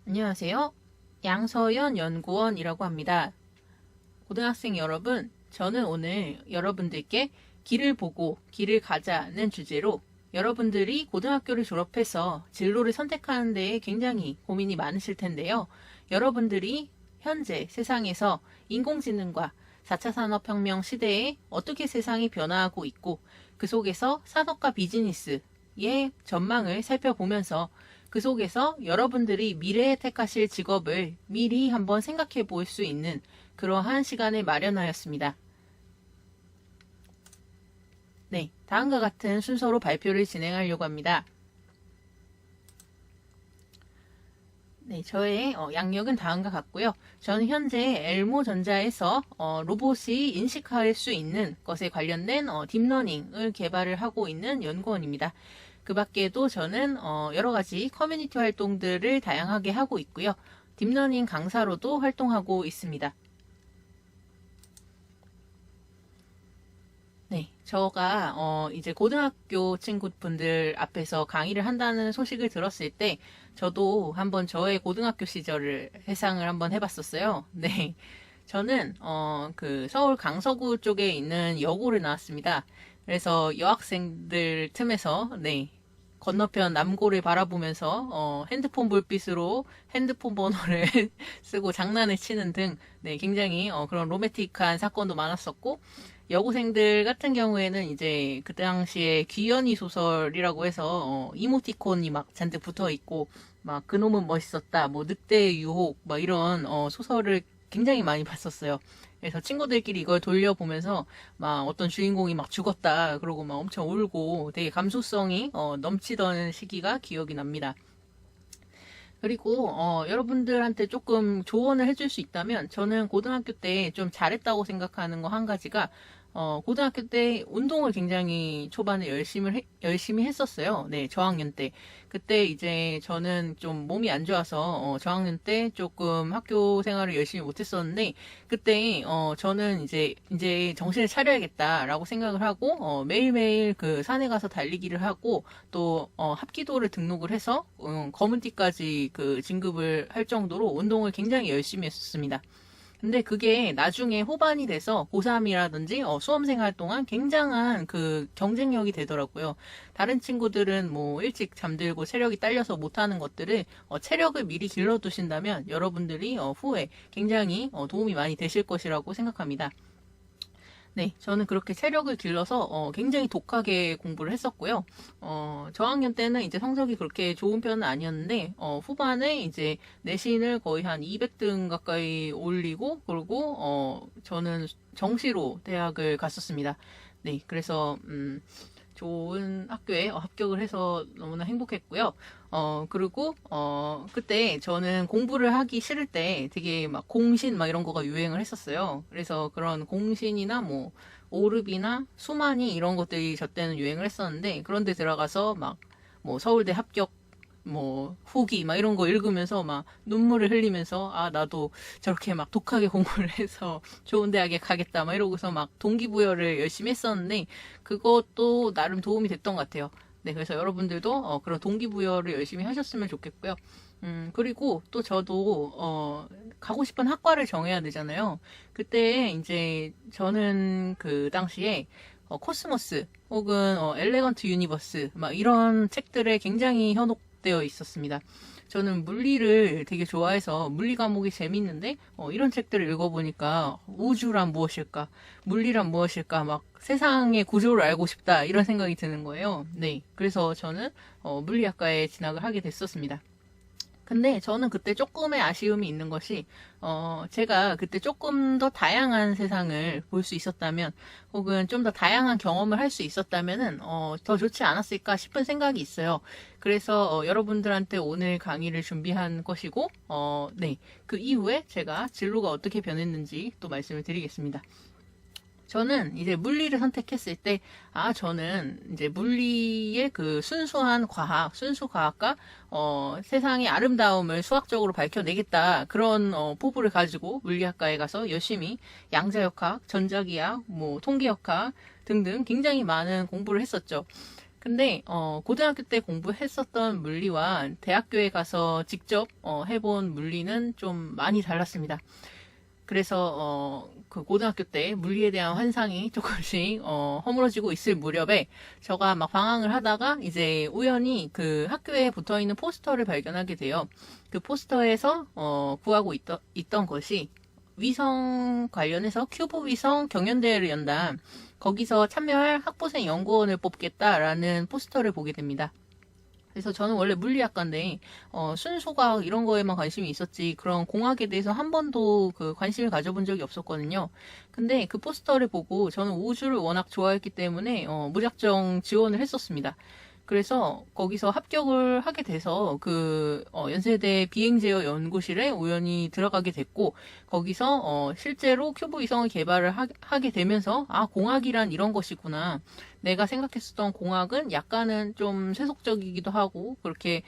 안녕하세요. 양서연 연구원이라고 합니다. 고등학생 여러분, 저는 오늘 여러분들께 길을 보고 길을 가자는 주제로 여러분들이 고등학교를 졸업해서 진로를 선택하는 데에 굉장히 고민이 많으실 텐데요. 여러분들이 현재 세상에서 인공지능과 4차 산업혁명 시대에 어떻게 세상이 변화하고 있고 그 속에서 산업과 비즈니스의 전망을 살펴보면서 그 속에서 여러분들이 미래에 택하실 직업을 미리 한번 생각해 볼 수 있는 그러한 시간을 마련하였습니다. 네, 다음과 같은 순서로 발표를 진행하려고 합니다. 네, 저의 양력은 다음과 같고요. 저는 현재 엘모전자에서 로봇이 인식할 수 있는 것에 관련된 딥러닝을 개발을 하고 있는 연구원입니다. 그 밖에도 저는 여러 가지 커뮤니티 활동들을 다양하게 하고 있고요. 딥러닝 강사로도 활동하고 있습니다. 네, 저가 이제 고등학교 친구분들 앞에서 강의를 한다는 소식을 들었을 때 저도 한번 저의 고등학교 시절을 회상을 한번 해봤었어요. 네, 저는 그 서울 강서구 쪽에 있는 여고를 나왔습니다. 그래서 여학생들 틈에서 네, 건너편 남고를 바라보면서 핸드폰 불빛으로 핸드폰 번호를 쓰고 장난을 치는 등 네, 굉장히 그런 로맨틱한 사건도 많았었고 여고생들 같은 경우에는 이제 그 당시에 귀연이 소설이라고 해서 이모티콘이 막 잔뜩 붙어 있고 막 그놈은 멋있었다 뭐 늑대의 유혹 막 이런 소설을 굉장히 많이 봤었어요. 그래서 친구들끼리 이걸 돌려보면서 막 어떤 주인공이 막 죽었다 그러고 막 엄청 울고 되게 감수성이 넘치던 시기가 기억이 납니다. 그리고 여러분들한테 조금 조언을 해줄 수 있다면 저는 고등학교 때 좀 잘했다고 생각하는 거 한 가지가 고등학교 때 운동을 굉장히 초반에 열심히 했었어요. 네, 저학년 때. 그때 이제 저는 좀 몸이 안 좋아서 저학년 때 조금 학교 생활을 열심히 못했었는데 그때 저는 이제 정신을 차려야겠다라고 생각을 하고 매일매일 그 산에 가서 달리기를 하고 또 합기도를 등록을 해서 검은띠까지 그 진급을 할 정도로 운동을 굉장히 열심히 했었습니다. 근데 그게 나중에 후반이 돼서 고3이라든지 수험생활 동안 굉장한 그 경쟁력이 되더라고요. 다른 친구들은 뭐 일찍 잠들고 체력이 딸려서 못하는 것들을 체력을 미리 길러두신다면 여러분들이 후에 굉장히 도움이 많이 되실 것이라고 생각합니다. 네, 저는 그렇게 체력을 길러서 굉장히 독하게 공부를 했었고요. 저학년 때는 이제 성적이 그렇게 좋은 편은 아니었는데 후반에 이제 내신을 거의 한 200등 가까이 올리고 그리고 저는 정시로 대학을 갔었습니다. 네, 그래서 좋은 학교에 합격을 해서 너무나 행복했고요. 그리고, 그때 저는 공부를 하기 싫을 때 되게 막 공신 막 이런 거가 유행을 했었어요. 그래서 그런 공신이나 뭐, 오릅이나 수만이 이런 것들이 저 때는 유행을 했었는데, 그런데 들어가서 막, 뭐, 서울대 합격 뭐 후기 막 이런 거 읽으면서 막 눈물을 흘리면서 아 나도 저렇게 막 독하게 공부를 해서 좋은 대학에 가겠다 막 이러고서 막 동기부여를 열심히 했었는데 그것도 나름 도움이 됐던 것 같아요. 네, 그래서 여러분들도 그런 동기부여를 열심히 하셨으면 좋겠고요. 그리고 또 저도 가고 싶은 학과를 정해야 되잖아요. 그때 이제 저는 그 당시에 코스모스 혹은 엘레건트 유니버스 막 이런 책들에 굉장히 현혹되어 있었습니다. 저는 물리를 되게 좋아해서 물리 과목이 재밌는데 이런 책들을 읽어보니까 우주란 무엇일까, 물리란 무엇일까, 막 세상의 구조를 알고 싶다 이런 생각이 드는 거예요. 네, 그래서 저는 물리학과에 진학을 하게 됐었습니다. 근데 저는 그때 조금의 아쉬움이 있는 것이, 제가 그때 조금 더 다양한 세상을 볼 수 있었다면, 혹은 좀 더 다양한 경험을 할 수 있었다면은, 더 좋지 않았을까 싶은 생각이 있어요. 그래서, 여러분들한테 오늘 강의를 준비한 것이고, 네. 그 이후에 제가 진로가 어떻게 변했는지 또 말씀을 드리겠습니다. 저는 이제 물리를 선택했을 때, 저는 이제 물리의 그 순수한 과학, 순수 과학과, 세상의 아름다움을 수학적으로 밝혀내겠다. 그런, 포부를 가지고 물리학과에 가서 열심히 양자역학, 전자기학, 뭐, 통계역학 등등 굉장히 많은 공부를 했었죠. 근데 고등학교 때 공부했었던 물리와 대학교에 가서 직접 해본 물리는 좀 많이 달랐습니다. 그래서 그 고등학교 때 물리에 대한 환상이 조금씩 허물어지고 있을 무렵에 제가 막 방황을 하다가 이제 우연히 그 학교에 붙어 있는 포스터를 발견하게 돼요. 그 포스터에서 구하고 있던 것이 위성 관련해서 큐브 위성 경연대회를 연다. 거기서 참여할 학부생 연구원을 뽑겠다라는 포스터를 보게 됩니다. 그래서 저는 원래 물리학과인데 순수과학 이런 거에만 관심이 있었지 그런 공학에 대해서 한 번도 그 관심을 가져본 적이 없었거든요. 근데 그 포스터를 보고 저는 우주를 워낙 좋아했기 때문에 무작정 지원을 했었습니다. 그래서 거기서 합격을 하게 돼서 그 연세대 비행제어 연구실에 우연히 들어가게 됐고 거기서 실제로 큐브 위성을 개발을 하게 되면서 아 공학이란 이런 것이구나. 내가 생각했었던 공학은 약간은 좀 세속적이기도 하고 그렇게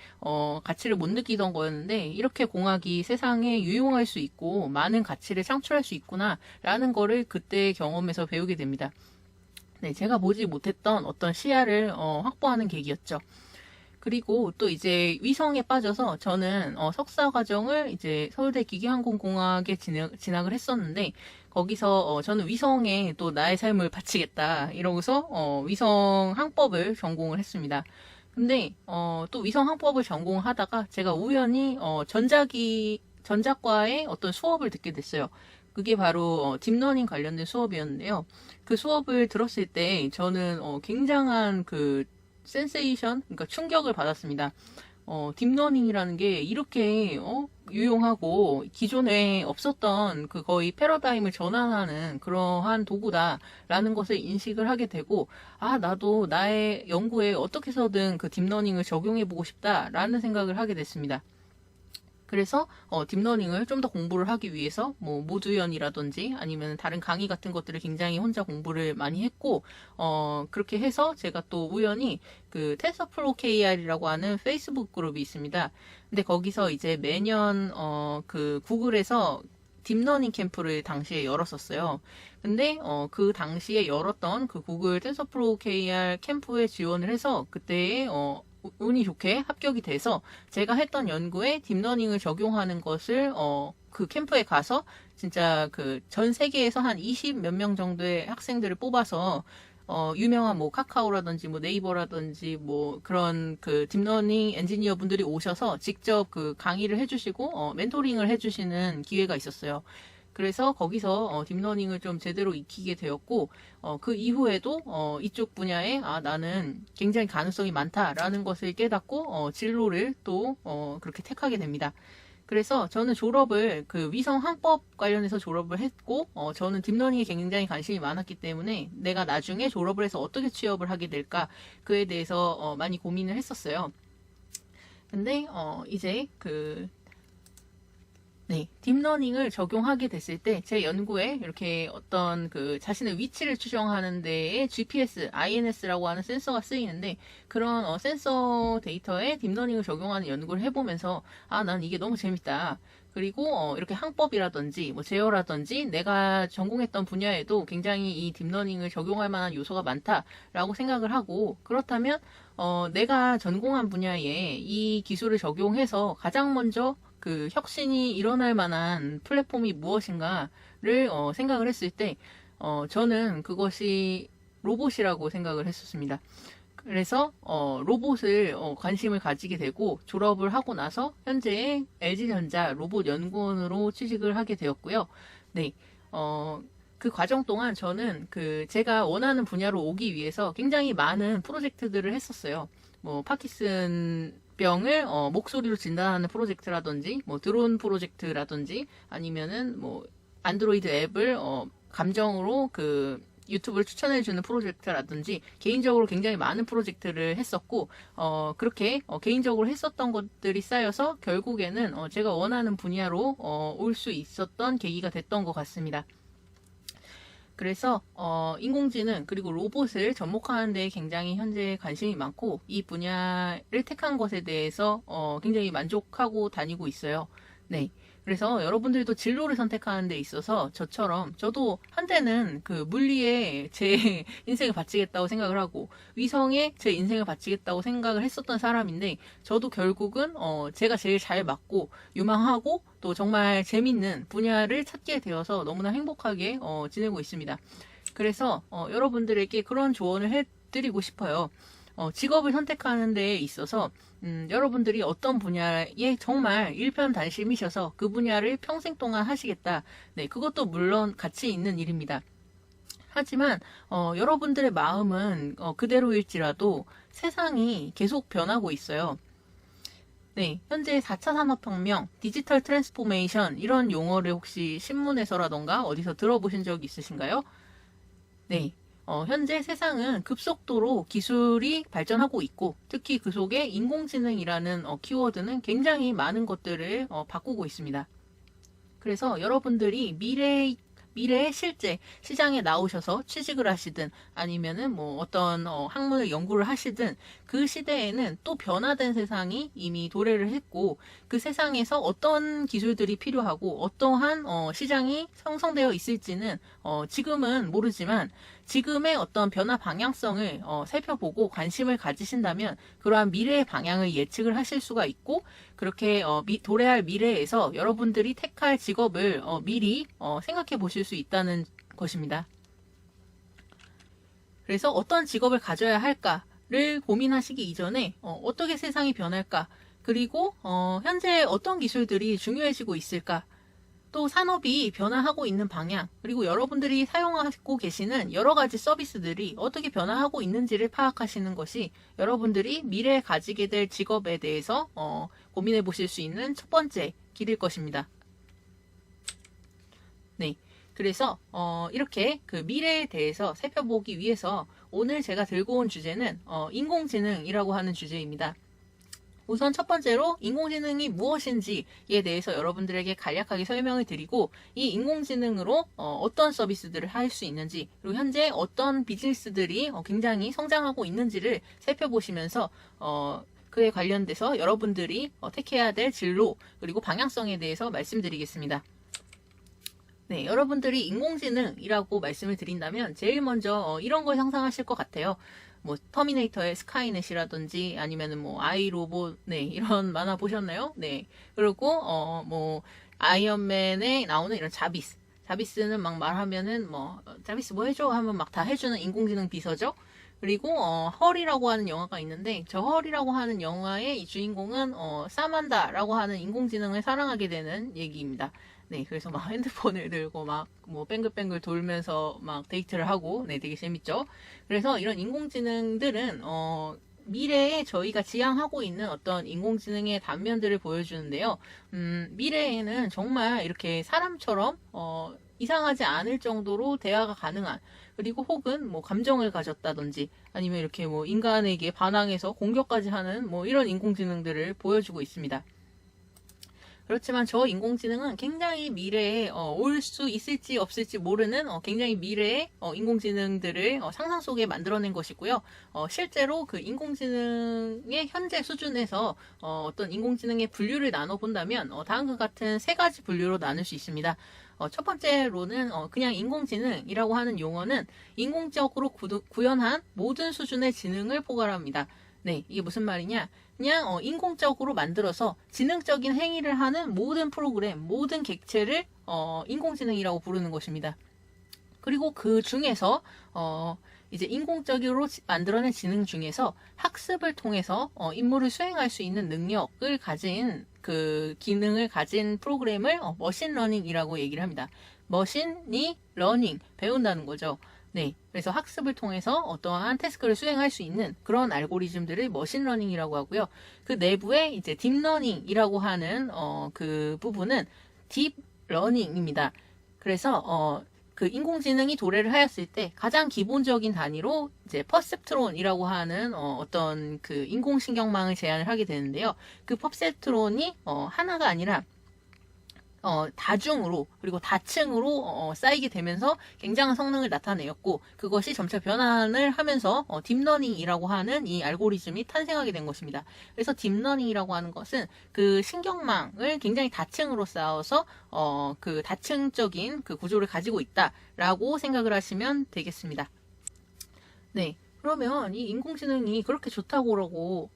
가치를 못 느끼던 거였는데 이렇게 공학이 세상에 유용할 수 있고 많은 가치를 창출할 수 있구나라는 거를 그때 경험에서 배우게 됩니다. 네, 제가 보지 못했던 어떤 시야를 확보하는 계기였죠. 그리고 또 이제 위성에 빠져서 저는 석사 과정을 이제 서울대 기계항공공학에 진학을 했었는데 거기서 저는 위성에 또 나의 삶을 바치겠다 이러고서 위성 항법을 전공을 했습니다. 근데 또 위성 항법을 전공하다가 제가 우연히 전자과의 어떤 수업을 듣게 됐어요. 그게 바로 딥러닝 관련된 수업이었는데요. 그 수업을 들었을 때 저는 굉장한 그 센세이션, 그러니까 충격을 받았습니다. 딥러닝이라는 게 이렇게 유용하고 기존에 없었던 그 거의 패러다임을 전환하는 그러한 도구다라는 것을 인식을 하게 되고 아 나도 나의 연구에 어떻게 해서든 그 딥러닝을 적용해보고 싶다라는 생각을 하게 됐습니다. 그래서 딥러닝을 좀 더 공부를 하기 위해서 뭐 모두연이라든지 아니면 다른 강의 같은 것들을 굉장히 혼자 공부를 많이 했고 그렇게 해서 제가 또 우연히 그 텐서플로우 KR이라고 하는 페이스북 그룹이 있습니다. 근데 거기서 이제 매년 그 구글에서 딥러닝 캠프를 당시에 열었었어요. 근데 그 당시에 열었던 그 구글 텐서플로우 KR 캠프에 지원을 해서 그때에 운이 좋게 합격이 돼서 제가 했던 연구에 딥러닝을 적용하는 것을 그 캠프에 가서 진짜 그 전 세계에서 한 20 몇 명 정도의 학생들을 뽑아서 유명한 뭐 카카오라든지 뭐 네이버라든지 뭐 그런 그 딥러닝 엔지니어 분들이 오셔서 직접 그 강의를 해주시고 멘토링을 해주시는 기회가 있었어요. 그래서 거기서 딥러닝을 좀 제대로 익히게 되었고 그 이후에도 이쪽 분야에 아 나는 굉장히 가능성이 많다라는 것을 깨닫고 진로를 또 그렇게 택하게 됩니다. 그래서 저는 졸업을 그 위성 항법 관련해서 졸업을 했고 저는 딥러닝에 굉장히 관심이 많았기 때문에 내가 나중에 졸업을 해서 어떻게 취업을 하게 될까 그에 대해서 많이 고민을 했었어요. 근데 이제 그 네, 딥러닝을 적용하게 됐을 때 제 연구에 이렇게 어떤 그 자신의 위치를 추정하는 데에 GPS, INS라고 하는 센서가 쓰이는데 그런 센서 데이터에 딥러닝을 적용하는 연구를 해보면서 아, 난 이게 너무 재밌다. 그리고 이렇게 항법이라든지 뭐 제어라든지 내가 전공했던 분야에도 굉장히 이 딥러닝을 적용할 만한 요소가 많다라고 생각을 하고 그렇다면 내가 전공한 분야에 이 기술을 적용해서 가장 먼저 그 혁신이 일어날 만한 플랫폼이 무엇인가를 생각을 했을 때 저는 그것이 로봇이라고 생각을 했었습니다. 그래서 로봇을 관심을 가지게 되고 졸업을 하고 나서 현재 LG전자 로봇 연구원으로 취직을 하게 되었고요. 네, 그 과정 동안 저는 그 제가 원하는 분야로 오기 위해서 굉장히 많은 프로젝트들을 했었어요. 뭐 파키슨 병을 목소리로 진단하는 프로젝트라든지 뭐 드론 프로젝트라든지 아니면은 뭐 안드로이드 앱을 감정으로 그 유튜브를 추천해주는 프로젝트라든지 개인적으로 굉장히 많은 프로젝트를 했었고 그렇게 개인적으로 했었던 것들이 쌓여서 결국에는 제가 원하는 분야로 올 수 있었던 계기가 됐던 것 같습니다. 그래서 인공지능 그리고 로봇을 접목하는 데 굉장히 현재 관심이 많고 이 분야를 택한 것에 대해서 굉장히 만족하고 다니고 있어요. 네. 그래서 여러분들도 진로를 선택하는 데 있어서 저처럼 저도 한때는 그 물리에 제 인생을 바치겠다고 생각을 하고 위성에 제 인생을 바치겠다고 생각을 했었던 사람인데 저도 결국은 제가 제일 잘 맞고 유망하고 또 정말 재밌는 분야를 찾게 되어서 너무나 행복하게 지내고 있습니다. 그래서 여러분들에게 그런 조언을 해드리고 싶어요. 직업을 선택하는 데 있어서 여러분들이 어떤 분야에 정말 일편단심이셔서 그 분야를 평생 동안 하시겠다. 네, 그것도 물론 가치 있는 일입니다. 하지만 여러분들의 마음은 그대로일지라도 세상이 계속 변하고 있어요. 네, 현재 4차 산업혁명, 디지털 트랜스포메이션 이런 용어를 혹시 신문에서라던가 어디서 들어보신 적 있으신가요? 네. 현재 세상은 급속도로 기술이 발전하고 있고 특히 그 속에 인공지능이라는 키워드는 굉장히 많은 것들을 바꾸고 있습니다. 그래서 여러분들이 미래의 실제 시장에 나오셔서 취직을 하시든 아니면은 뭐 어떤 학문을 연구를 하시든 그 시대에는 또 변화된 세상이 이미 도래를 했고 그 세상에서 어떤 기술들이 필요하고 어떠한 시장이 형성되어 있을지는 지금은 모르지만 지금의 어떤 변화 방향성을 살펴보고 관심을 가지신다면 그러한 미래의 방향을 예측을 하실 수가 있고 그렇게 도래할 미래에서 여러분들이 택할 직업을 미리 생각해 보실 수 있다는 것입니다. 그래서 어떤 직업을 가져야 할까를 고민하시기 이전에 어떻게 세상이 변할까 그리고 현재 어떤 기술들이 중요해지고 있을까 또 산업이 변화하고 있는 방향, 그리고 여러분들이 사용하고 계시는 여러 가지 서비스들이 어떻게 변화하고 있는지를 파악하시는 것이 여러분들이 미래에 가지게 될 직업에 대해서 고민해 보실 수 있는 첫 번째 길일 것입니다. 네. 그래서 이렇게 그 미래에 대해서 살펴보기 위해서 오늘 제가 들고 온 주제는 인공지능이라고 하는 주제입니다. 우선 첫 번째로 인공지능이 무엇인지에 대해서 여러분들에게 간략하게 설명을 드리고 이 인공지능으로 어떤 서비스들을 할 수 있는지 그리고 현재 어떤 비즈니스들이 굉장히 성장하고 있는지를 살펴보시면서 그에 관련돼서 여러분들이 택해야 될 진로 그리고 방향성에 대해서 말씀드리겠습니다. 네, 여러분들이 인공지능이라고 말씀을 드린다면 제일 먼저 이런 걸 상상하실 것 같아요. 뭐 터미네이터의 스카이넷이라든지 아니면은 뭐 아이로봇 네 이런 만화 보셨나요? 네 그리고 뭐 아이언맨에 나오는 이런 자비스는 막 말하면은 뭐 자비스 뭐 해줘 하면 막 다 해주는 인공지능 비서죠. 그리고 헐이라고 하는 영화가 있는데 저 헐이라고 하는 영화의 이 주인공은 사만다라고 하는 인공지능을 사랑하게 되는 얘기입니다. 네, 그래서 막 핸드폰을 들고 막 뭐 뱅글뱅글 돌면서 막 데이트를 하고, 네, 되게 재밌죠? 그래서 이런 인공지능들은, 미래에 저희가 지향하고 있는 어떤 인공지능의 단면들을 보여주는데요. 미래에는 정말 이렇게 사람처럼, 이상하지 않을 정도로 대화가 가능한, 그리고 혹은 뭐 감정을 가졌다든지, 아니면 이렇게 뭐 인간에게 반항해서 공격까지 하는 뭐 이런 인공지능들을 보여주고 있습니다. 그렇지만 저 인공지능은 굉장히 미래에 올 수 있을지 없을지 모르는 굉장히 미래의 인공지능들을 상상 속에 만들어낸 것이고요. 실제로 그 인공지능의 현재 수준에서 어떤 인공지능의 분류를 나눠본다면 다음과 같은 세 가지 분류로 나눌 수 있습니다. 첫 번째로는 그냥 인공지능이라고 하는 용어는 인공적으로 구현한 모든 수준의 지능을 포괄합니다. 네, 이게 무슨 말이냐? 그냥 인공적으로 만들어서 지능적인 행위를 하는 모든 프로그램, 모든 객체를 인공지능이라고 부르는 것입니다. 그리고 그 중에서 이제 인공적으로 만들어낸 지능 중에서 학습을 통해서 임무를 수행할 수 있는 능력을 가진 그 기능을 가진 프로그램을 머신러닝이라고 얘기를 합니다. 머신이 러닝, 배운다는 거죠. 네, 그래서 학습을 통해서 어떠한 태스크를 수행할 수 있는 그런 알고리즘들을 머신러닝이라고 하고요. 그 내부에 이제 딥러닝이라고 하는 그 부분은 딥러닝입니다. 그래서 그 인공지능이 도래를 하였을 때 가장 기본적인 단위로 이제 퍼셉트론이라고 하는 어떤 그 인공신경망을 제안을 하게 되는데요. 그 퍼셉트론이 하나가 아니라 다중으로 그리고 다층으로 쌓이게 되면서 굉장한 성능을 나타내었고 그것이 점차 변환을 하면서 딥러닝이라고 하는 이 알고리즘이 탄생하게 된 것입니다. 그래서 딥러닝이라고 하는 것은 그 신경망을 굉장히 다층으로 쌓아서 그 다층적인 그 구조를 가지고 있다라고 생각을 하시면 되겠습니다. 네. 그러면 이 인공지능이 그렇게 좋다고 그러고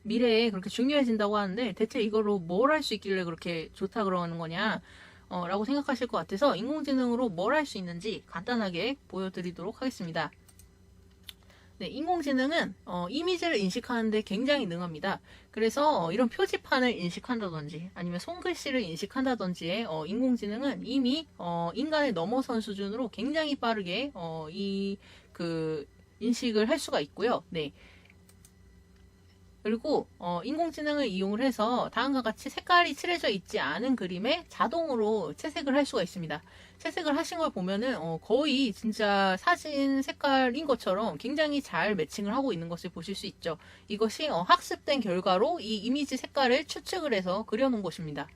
미래에 그렇게 중요해진다고 하는데 대체 이거로 뭘 할 수 있길래 그렇게 좋다 그러는 거냐 라고 생각하실 것 같아서 인공지능으로 뭘 할 수 있는지 간단하게 보여드리도록 하겠습니다. 네, 인공지능은 이미지를 인식하는데 굉장히 능합니다. 그래서 이런 표지판을 인식한다든지 아니면 손글씨를 인식한다든지에 인공지능은 이미 인간을 넘어선 수준으로 굉장히 빠르게 인식을 할 수가 있고요. 네. 그리고 인공지능을 이용을 해서 다음과 같이 색깔이 칠해져 있지 않은 그림에 자동으로 채색을 할 수가 있습니다. 채색을 하신 걸 보면은 거의 진짜 사진 색깔인 것처럼 굉장히 잘 매칭을 하고 있는 것을 보실 수 있죠. 이것이 학습된 결과로 이 이미지 색깔을 추측을 해서 그려놓은 것입니다.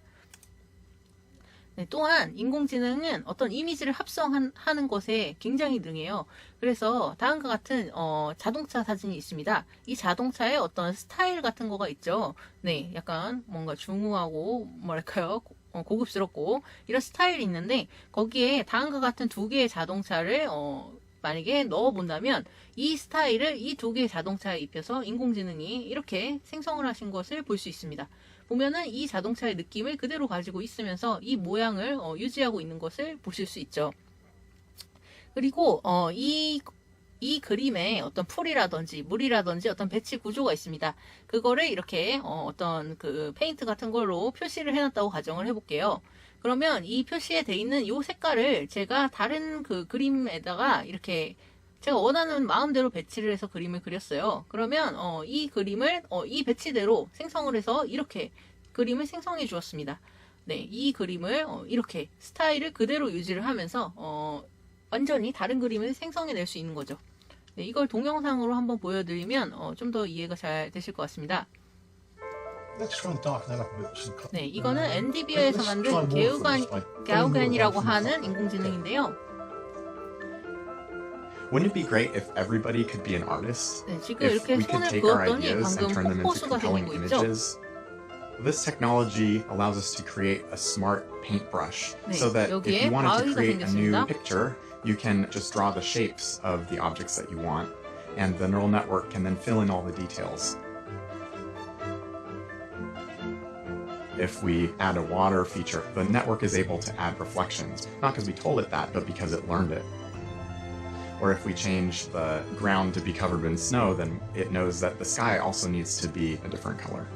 네, 또한 인공지능은 어떤 이미지를 합성하는 것에 굉장히 능해요. 그래서 다음과 같은 자동차 사진이 있습니다. 이 자동차에 어떤 스타일 같은 거가 있죠. 네, 약간 뭔가 중후하고 뭐랄까요? 고급스럽고 이런 스타일이 있는데 거기에 다음과 같은 두 개의 자동차를 만약에 넣어본다면 이 스타일을 이 두 개의 자동차에 입혀서 인공지능이 이렇게 생성을 하신 것을 볼 수 있습니다. 보면은 이 자동차의 느낌을 그대로 가지고 있으면서 이 모양을 유지하고 있는 것을 보실 수 있죠. 그리고 이 그림에 어떤 풀이라든지 물이라든지 어떤 배치 구조가 있습니다. 그거를 이렇게 어떤 그 페인트 같은 걸로 표시를 해놨다고 가정을 해볼게요. 그러면 이 표시에 돼 있는 이 색깔을 제가 다른 그 그림에다가 이렇게 제가 원하는 마음대로 배치를 해서 그림을 그렸어요. 그러면 이 그림을 이 배치대로 생성을 해서 이렇게 그림을 생성해 주었습니다. 네, 이 그림을 이렇게 스타일을 그대로 유지를 하면서 완전히 다른 그림을 생성해 낼 수 있는 거죠. 네, 이걸 동영상으로 한번 보여드리면 좀 더 이해가 잘 되실 것 같습니다. 네, 이거는 엔디비어에서 만든 가우간이라고 하는 인공지능인데요. Wouldn't it be great if everybody could be an artist? 네, 지금 If 이렇게 we could 손을 take our 그었더니 ideas and 방금 turn them into 폭포수가 compelling 생기고 있죠? images? This technology allows us to create a smart paintbrush 네, so that if 여기에 you wanted to 바위가 create a new 생겼습니다. picture, you can just draw the shapes of the objects that you want, and the neural network can then fill in all the details. If we add a water feature, the network is able to add reflections, not because we told it that, but because it learned it. Or if we change the ground to be covered in snow, then it knows that the sky also needs to be a different color.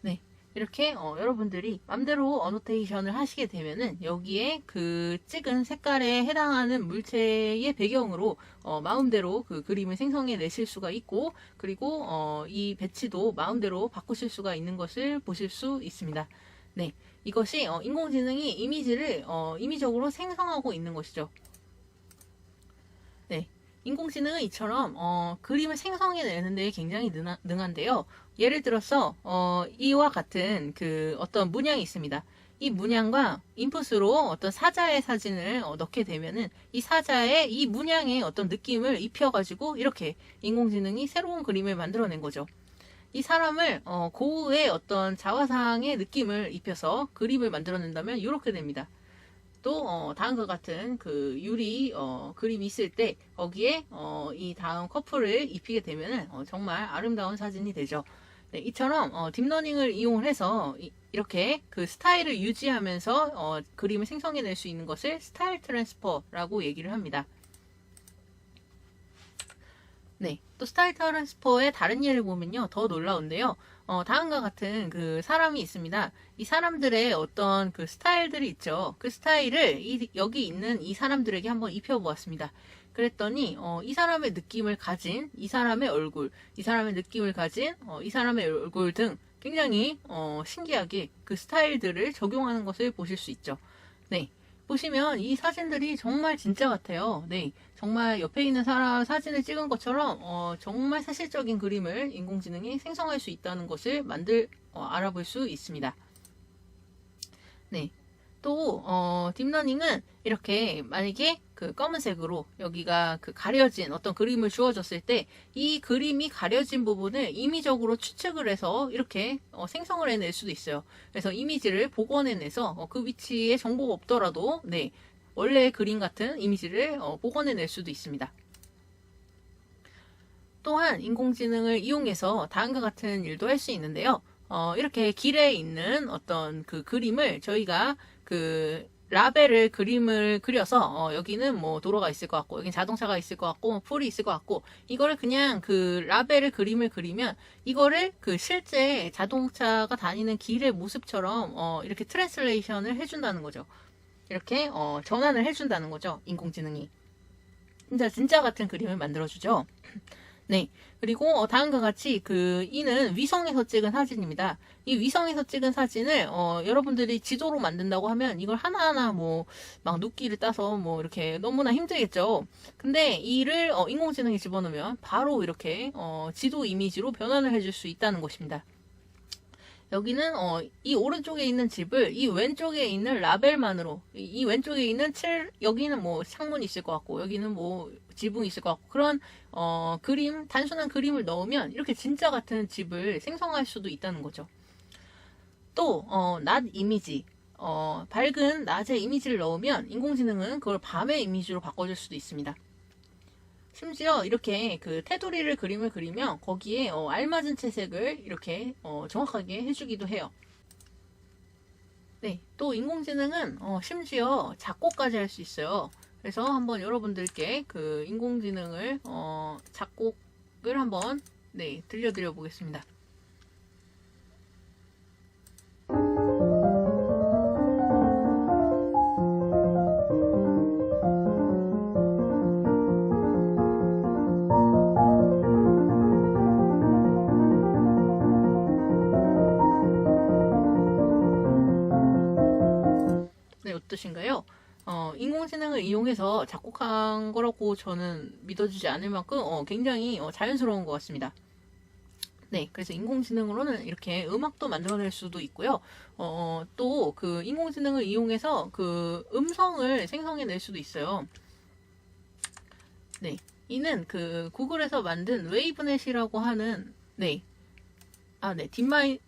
네, 이렇게 여러분들이 맘대로 어노테이션을 하시게 되면은 여기에 그 찍은 색깔에 해당하는 물체의 배경으로 마음대로 그 그림을 생성해 내실 수가 있고 그리고 이 배치도 마음대로 바꾸실 수가 있는 것을 보실 수 있습니다. 네, 이것이 인공지능이 이미지를 임의적으로 생성하고 있는 것이죠. 네, 인공지능은 이처럼 그림을 생성해내는 데 굉장히 능한데요. 예를 들어서 이와 같은 그 어떤 문양이 있습니다. 이 문양과 인풋으로 어떤 사자의 사진을 넣게 되면은 이 사자의 이 문양에 어떤 느낌을 입혀가지고 이렇게 인공지능이 새로운 그림을 만들어낸 거죠. 이 사람을 고흐의 어떤 자화상의 느낌을 입혀서 그림을 만들어낸다면 이렇게 됩니다. 또 다음과 같은 그 유리 그림이 있을 때 거기에 이 다음 커플을 입히게 되면 정말 아름다운 사진이 되죠. 네, 이처럼 딥러닝을 이용을 해서 이렇게 그 스타일을 유지하면서 그림을 생성해낼 수 있는 것을 스타일 트랜스퍼라고 얘기를 합니다. 네, 또 스타일 트랜스퍼의 다른 예를 보면요 더 놀라운데요. 다음과 같은 그 사람이 있습니다. 이 사람들의 어떤 그 스타일들이 있죠. 그 스타일을 여기 있는 이 사람들에게 한번 입혀보았습니다. 그랬더니 이 사람의 느낌을 가진 이 사람의 얼굴, 이 사람의 느낌을 가진 이 사람의 얼굴 등 굉장히 신기하게 그 스타일들을 적용하는 것을 보실 수 있죠. 네, 보시면 이 사진들이 정말 진짜 같아요. 네, 정말 옆에 있는 사람 사진을 찍은 것처럼 정말 사실적인 그림을 인공지능이 생성할 수 있다는 것을 알아볼 수 있습니다. 네, 또 딥러닝은 이렇게 만약에 그 검은색으로 여기가 그 가려진 어떤 그림을 주어졌을 때 이 그림이 가려진 부분을 임의적으로 추측을 해서 이렇게 생성을 해낼 수도 있어요. 그래서 이미지를 복원해내서 그 위치에 정보가 없더라도 네, 원래의 그림 같은 이미지를 복원해낼 수도 있습니다. 또한 인공지능을 이용해서 다음과 같은 일도 할 수 있는데요. 이렇게 길에 있는 어떤 그 그림을 저희가 그 라벨을 그림을 그려서 여기는 뭐 도로가 있을 것 같고 여기는 자동차가 있을 것 같고 뭐 풀이 있을 것 같고 이거를 그냥 그 라벨을 그림을 그리면 이거를 그 실제 자동차가 다니는 길의 모습처럼 이렇게 트랜슬레이션을 해준다는 거죠. 이렇게 전환을 해준다는 거죠. 인공지능이 진짜 같은 그림을 만들어주죠. 네. 그리고 다음과 같이 이는 위성에서 찍은 사진입니다. 이 위성에서 찍은 사진을 여러분들이 지도로 만든다고 하면 이걸 하나하나 뭐 막 눕기를 따서 뭐 이렇게 너무나 힘들겠죠. 근데 이를 인공지능에 집어넣으면 바로 이렇게 지도 이미지로 변환을 해줄 수 있다는 것입니다. 여기는 이 오른쪽에 있는 집을 이 왼쪽에 있는 라벨만으로 이 왼쪽에 있는 여기는 뭐 창문이 있을 것 같고 여기는 뭐 지붕이 있을 것 같고 그런 단순한 그림을 넣으면 이렇게 진짜 같은 집을 생성할 수도 있다는 거죠. 또 낮 이미지 밝은 낮의 이미지를 넣으면 인공지능은 그걸 밤의 이미지로 바꿔줄 수도 있습니다. 심지어 이렇게 그 테두리를 그림을 그리면 거기에 알맞은 채색을 이렇게 정확하게 해주기도 해요. 네, 또 인공지능은 심지어 작곡까지 할 수 있어요. 그래서 한번 여러분들께 그 인공지능을 작곡을 한번 네, 들려드려 보겠습니다. 네, 어떠신가요? 인공지능을 이용해서 작곡한 거라고 저는 믿어지지 않을 만큼 굉장히 자연스러운 것 같습니다. 네, 그래서 인공지능으로는 이렇게 음악도 만들어낼 수도 있고요. 또 그 인공지능을 이용해서 그 음성을 생성해낼 수도 있어요. 네, 이는 그 구글에서 만든 웨이브넷이라고 하는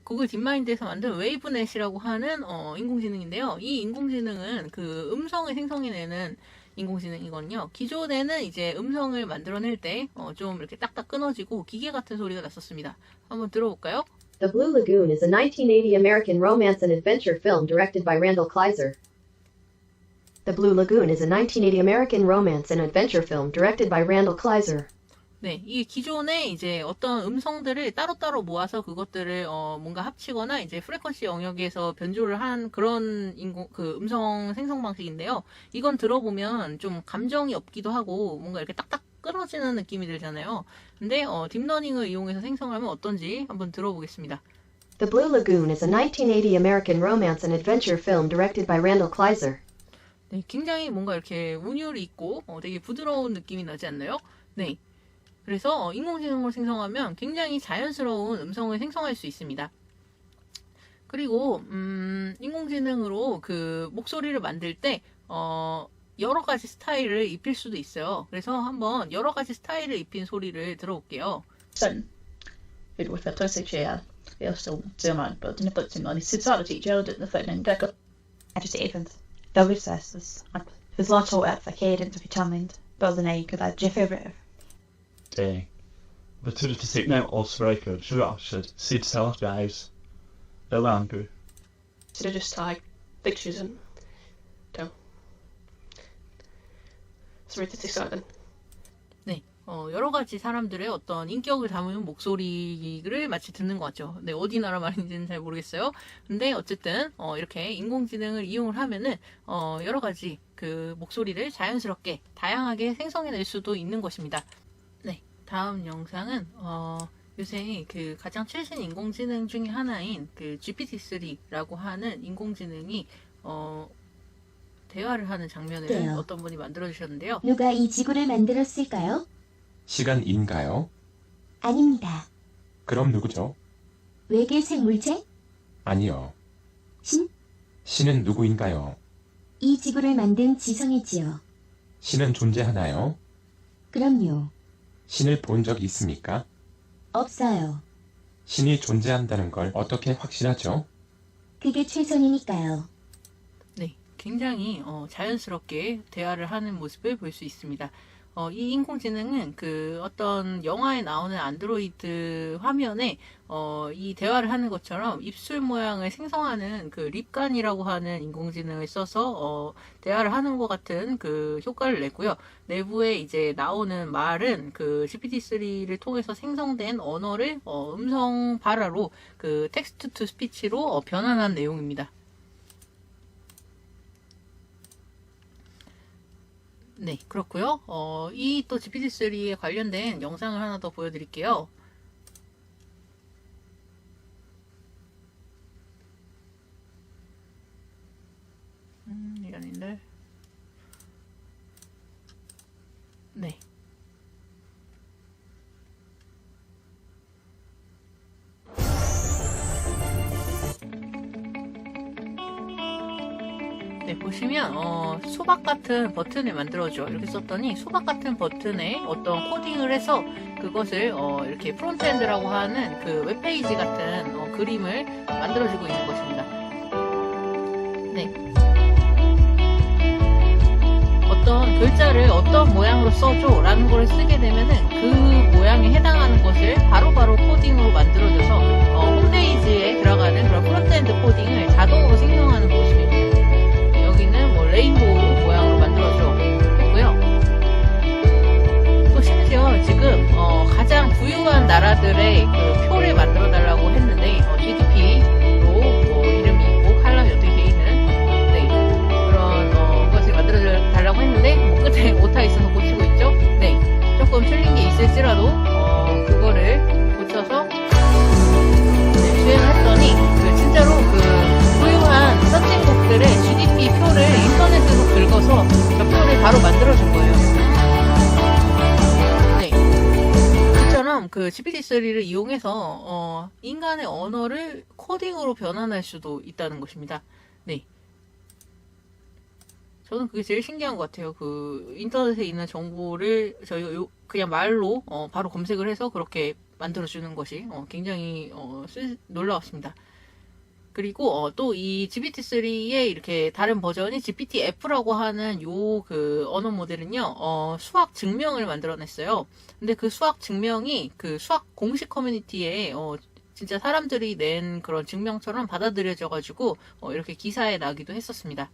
구글 딥마인드에서 만든 웨이브넷이라고 하는 인공지능인데요. 이 인공지능은 그 음성을 생성해내는 인공지능이거든요. 기존에는 이제 음성을 만들어낼 때 좀 이렇게 딱딱 끊어지고 기계 같은 소리가 났었습니다. 한번 들어볼까요? The Blue Lagoon is a 1980 American romance and adventure film directed by Randall Kleiser. The Blue Lagoon is a 1980 American romance and adventure film directed by Randall Kleiser. 네, 이 기존에 이제 어떤 음성들을 따로따로 모아서 그것들을 뭔가 합치거나 이제 프리퀀시 영역에서 변조를 한 그런 음성 생성 방식인데요. 이건 들어보면 좀 감정이 없기도 하고 뭔가 이렇게 딱딱 끊어지는 느낌이 들잖아요. 근데 딥러닝을 이용해서 생성하면 어떤지 한번 들어보겠습니다. The Blue Lagoon is a 1980 American romance and adventure film directed by Randall Kleiser. 네, 굉장히 뭔가 이렇게 운율이 있고 되게 부드러운 느낌이 나지 않나요? 네. 그래서 인공지능을 생성하면 굉장히 자연스러운 음성을 생성할 수 있습니다. 그리고 인공지능으로 그 목소리를 만들 때 여러 가지 스타일을 입힐 수도 있어요. 그래서 한번 여러 가지 스타일을 입힌 소리를 들어볼게요. Hur du fattar sig tjejer. Jag stod till man på den på sin sitt sa det jag det för den där Efter event. Dagligt sässes. Hus låt så att fakeden till vitamint. Bollen är ju att Jeffrey. Det betyder till sig nu Osreiker, should sit self guys. Det var good. So they just like pictures and so it's exciting. 네, 여러 가지 사람들의 어떤 인격을 담은 목소리를 마치 듣는 것 같죠. 네, 어디 나라 말인지는 잘 모르겠어요. 근데 어쨌든 이렇게 인공지능을 이용을 하면은 여러 가지 그 목소리를 자연스럽게 다양하게 생성해낼 수도 있는 것입니다. 네, 다음 영상은 요새 그 가장 최신 인공지능 중에 하나인 그 GPT-3라고 하는 인공지능이 대화를 하는 장면을 네. 어떤 분이 만들어 주셨는데요. 누가 이 지구를 만들었을까요? 시간인가요? 아닙니다. 그럼 누구죠? 외계 생물체? 아니요. 신? 신은 누구인가요? 이 지구를 만든 지성이지요. 신은 존재하나요? 그럼요. 신을 본 적 있습니까? 없어요. 신이 존재한다는 걸 어떻게 확신하죠? 그게 최선이니까요. 네, 굉장히 자연스럽게 대화를 하는 모습을 볼 수 있습니다. 이 인공지능은 그 어떤 영화에 나오는 안드로이드 화면에 이 대화를 하는 것처럼 입술 모양을 생성하는 그 립간이라고 하는 인공지능을 써서 대화를 하는 것 같은 그 효과를 내고요. 내부에 이제 나오는 말은 그 GPT-3를 통해서 생성된 언어를 음성 발화로 그 텍스트 투 스피치로 변환한 내용입니다. 네, 그렇고요. 이 또 GPT-3에 관련된 영상을 하나 더 보여드릴게요. 이게 아닌데. 네. 네, 보시면 수박 같은 버튼을 만들어줘 이렇게 썼더니 수박 같은 버튼에 어떤 코딩을 해서 그것을 이렇게 프론트엔드라고 하는 그 웹페이지 같은 그림을 만들어주고 있는 것입니다. 네. 어떤 글자를 어떤 모양으로 써줘 라는 걸 쓰게 되면은 그 모양에 해당하는 것을 바로바로 코딩으로 만들어줘서 홈페이지에 들어가는 그런 프론트엔드 코딩을 자동으로 생성하는 모습입니다. 여기는 뭐 레인보우 모양으로 만들어주고요. 또 심지어 지금 가장 부유한 나라들의 그 표를 만들어 달라고 했는데 GDP로 뭐 이름이 있고 칼럼이 어떻게 돼 있는 그런 것을 만들어 달라고 했는데 뭐 끝에 오타 있어서 고치고 있죠. 네, 조금 틀린 게 있을지라도 그거를 고쳐서 주행했더니 진짜로 그 부유한 선진국들의 GDP 표를 인터넷으로 긁어서 저 표를 바로 만들어준 거예요. 네. 이처럼 그 GPT-3를 이용해서 인간의 언어를 코딩으로 변환할 수도 있다는 것입니다. 네. 저는 그게 제일 신기한 것 같아요. 그 인터넷에 있는 정보를 저희가 그냥 말로 바로 검색을 해서 그렇게 만들어주는 것이 굉장히 놀라웠습니다. 그리고 또 이 GPT-3의 이렇게 다른 버전이 GPT-F라고 하는 요 그 언어 모델은요, 수학 증명을 만들어냈어요. 근데 그 수학 증명이 그 수학 공식 커뮤니티에 진짜 사람들이 낸 그런 증명처럼 받아들여져가지고 이렇게 기사에 나기도 했었습니다.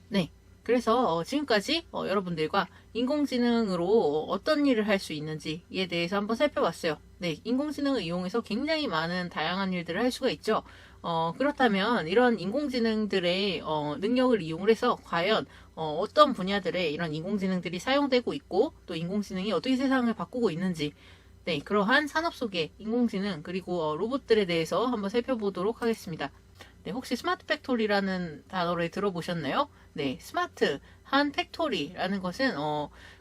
네. 그래서 지금까지 여러분들과 인공지능으로 어떤 일을 할 수 있는지에 대해서 한번 살펴봤어요. 네, 인공지능을 이용해서 굉장히 많은 다양한 일들을 할 수가 있죠. 그렇다면 이런 인공지능들의 능력을 이용해서 과연 어떤 분야들에 이런 인공지능들이 사용되고 있고 또 인공지능이 어떻게 세상을 바꾸고 있는지 네, 그러한 산업 속의 인공지능 그리고 로봇들에 대해서 한번 살펴보도록 하겠습니다. 네, 혹시 스마트 팩토리라는 단어를 들어보셨나요? 네, 스마트한 팩토리라는 것은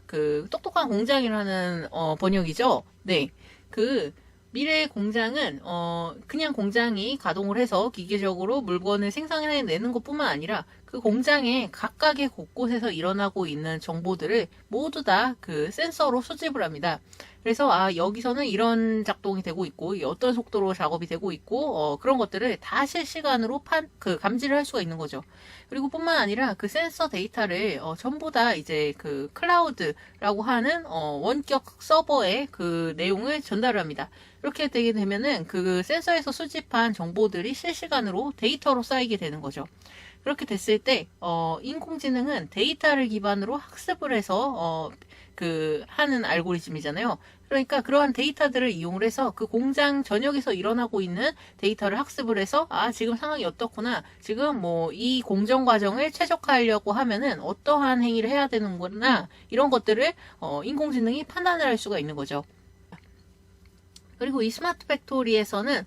그 똑똑한 공장이라는 번역이죠. 네, 그 미래의 공장은 그냥 공장이 가동을 해서 기계적으로 물건을 생산해내는 것뿐만 아니라 그 공장의 각각의 곳곳에서 일어나고 있는 정보들을 모두 다 그 센서로 수집을 합니다. 그래서 여기서는 이런 작동이 되고 있고 어떤 속도로 작업이 되고 있고 그런 것들을 다 실시간으로 감지를 할 수가 있는 거죠. 그리고 뿐만 아니라 그 센서 데이터를 전부 다 이제 그 클라우드라고 하는 원격 서버에 그 내용을 전달을 합니다. 이렇게 되게 되면은 그 센서에서 수집한 정보들이 실시간으로 데이터로 쌓이게 되는 거죠. 그렇게 됐을 때 인공지능은 데이터를 기반으로 학습을 해서 그 하는 알고리즘이잖아요. 그러니까 그러한 데이터들을 이용을 해서 그 공장 전역에서 일어나고 있는 데이터를 학습을 해서 지금 상황이 어떻구나. 지금 뭐 이 공정 과정을 최적화하려고 하면은 어떠한 행위를 해야 되는구나. 이런 것들을 인공지능이 판단을 할 수가 있는 거죠. 그리고 이 스마트 팩토리에서는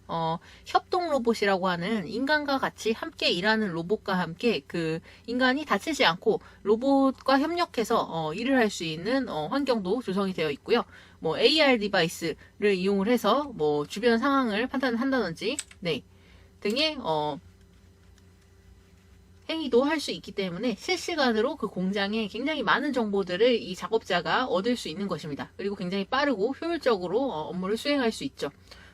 협동 로봇이라고 하는 인간과 같이 함께 일하는 로봇과 함께 그 인간이 다치지 않고 로봇과 협력해서 일을 할 수 있는 환경도 조성이 되어 있고요. 뭐 AR 디바이스를 이용을 해서 뭐 주변 상황을 판단한다든지 네 등의 행위도 할 수 있기 때문에 실시간으로 그 공장에 굉장히 많은 정보들을 이 작업자가 얻을 수 있는 것입니다. 그리고 굉장히 빠르고 효율적으로 업무를 수행할 수 있죠.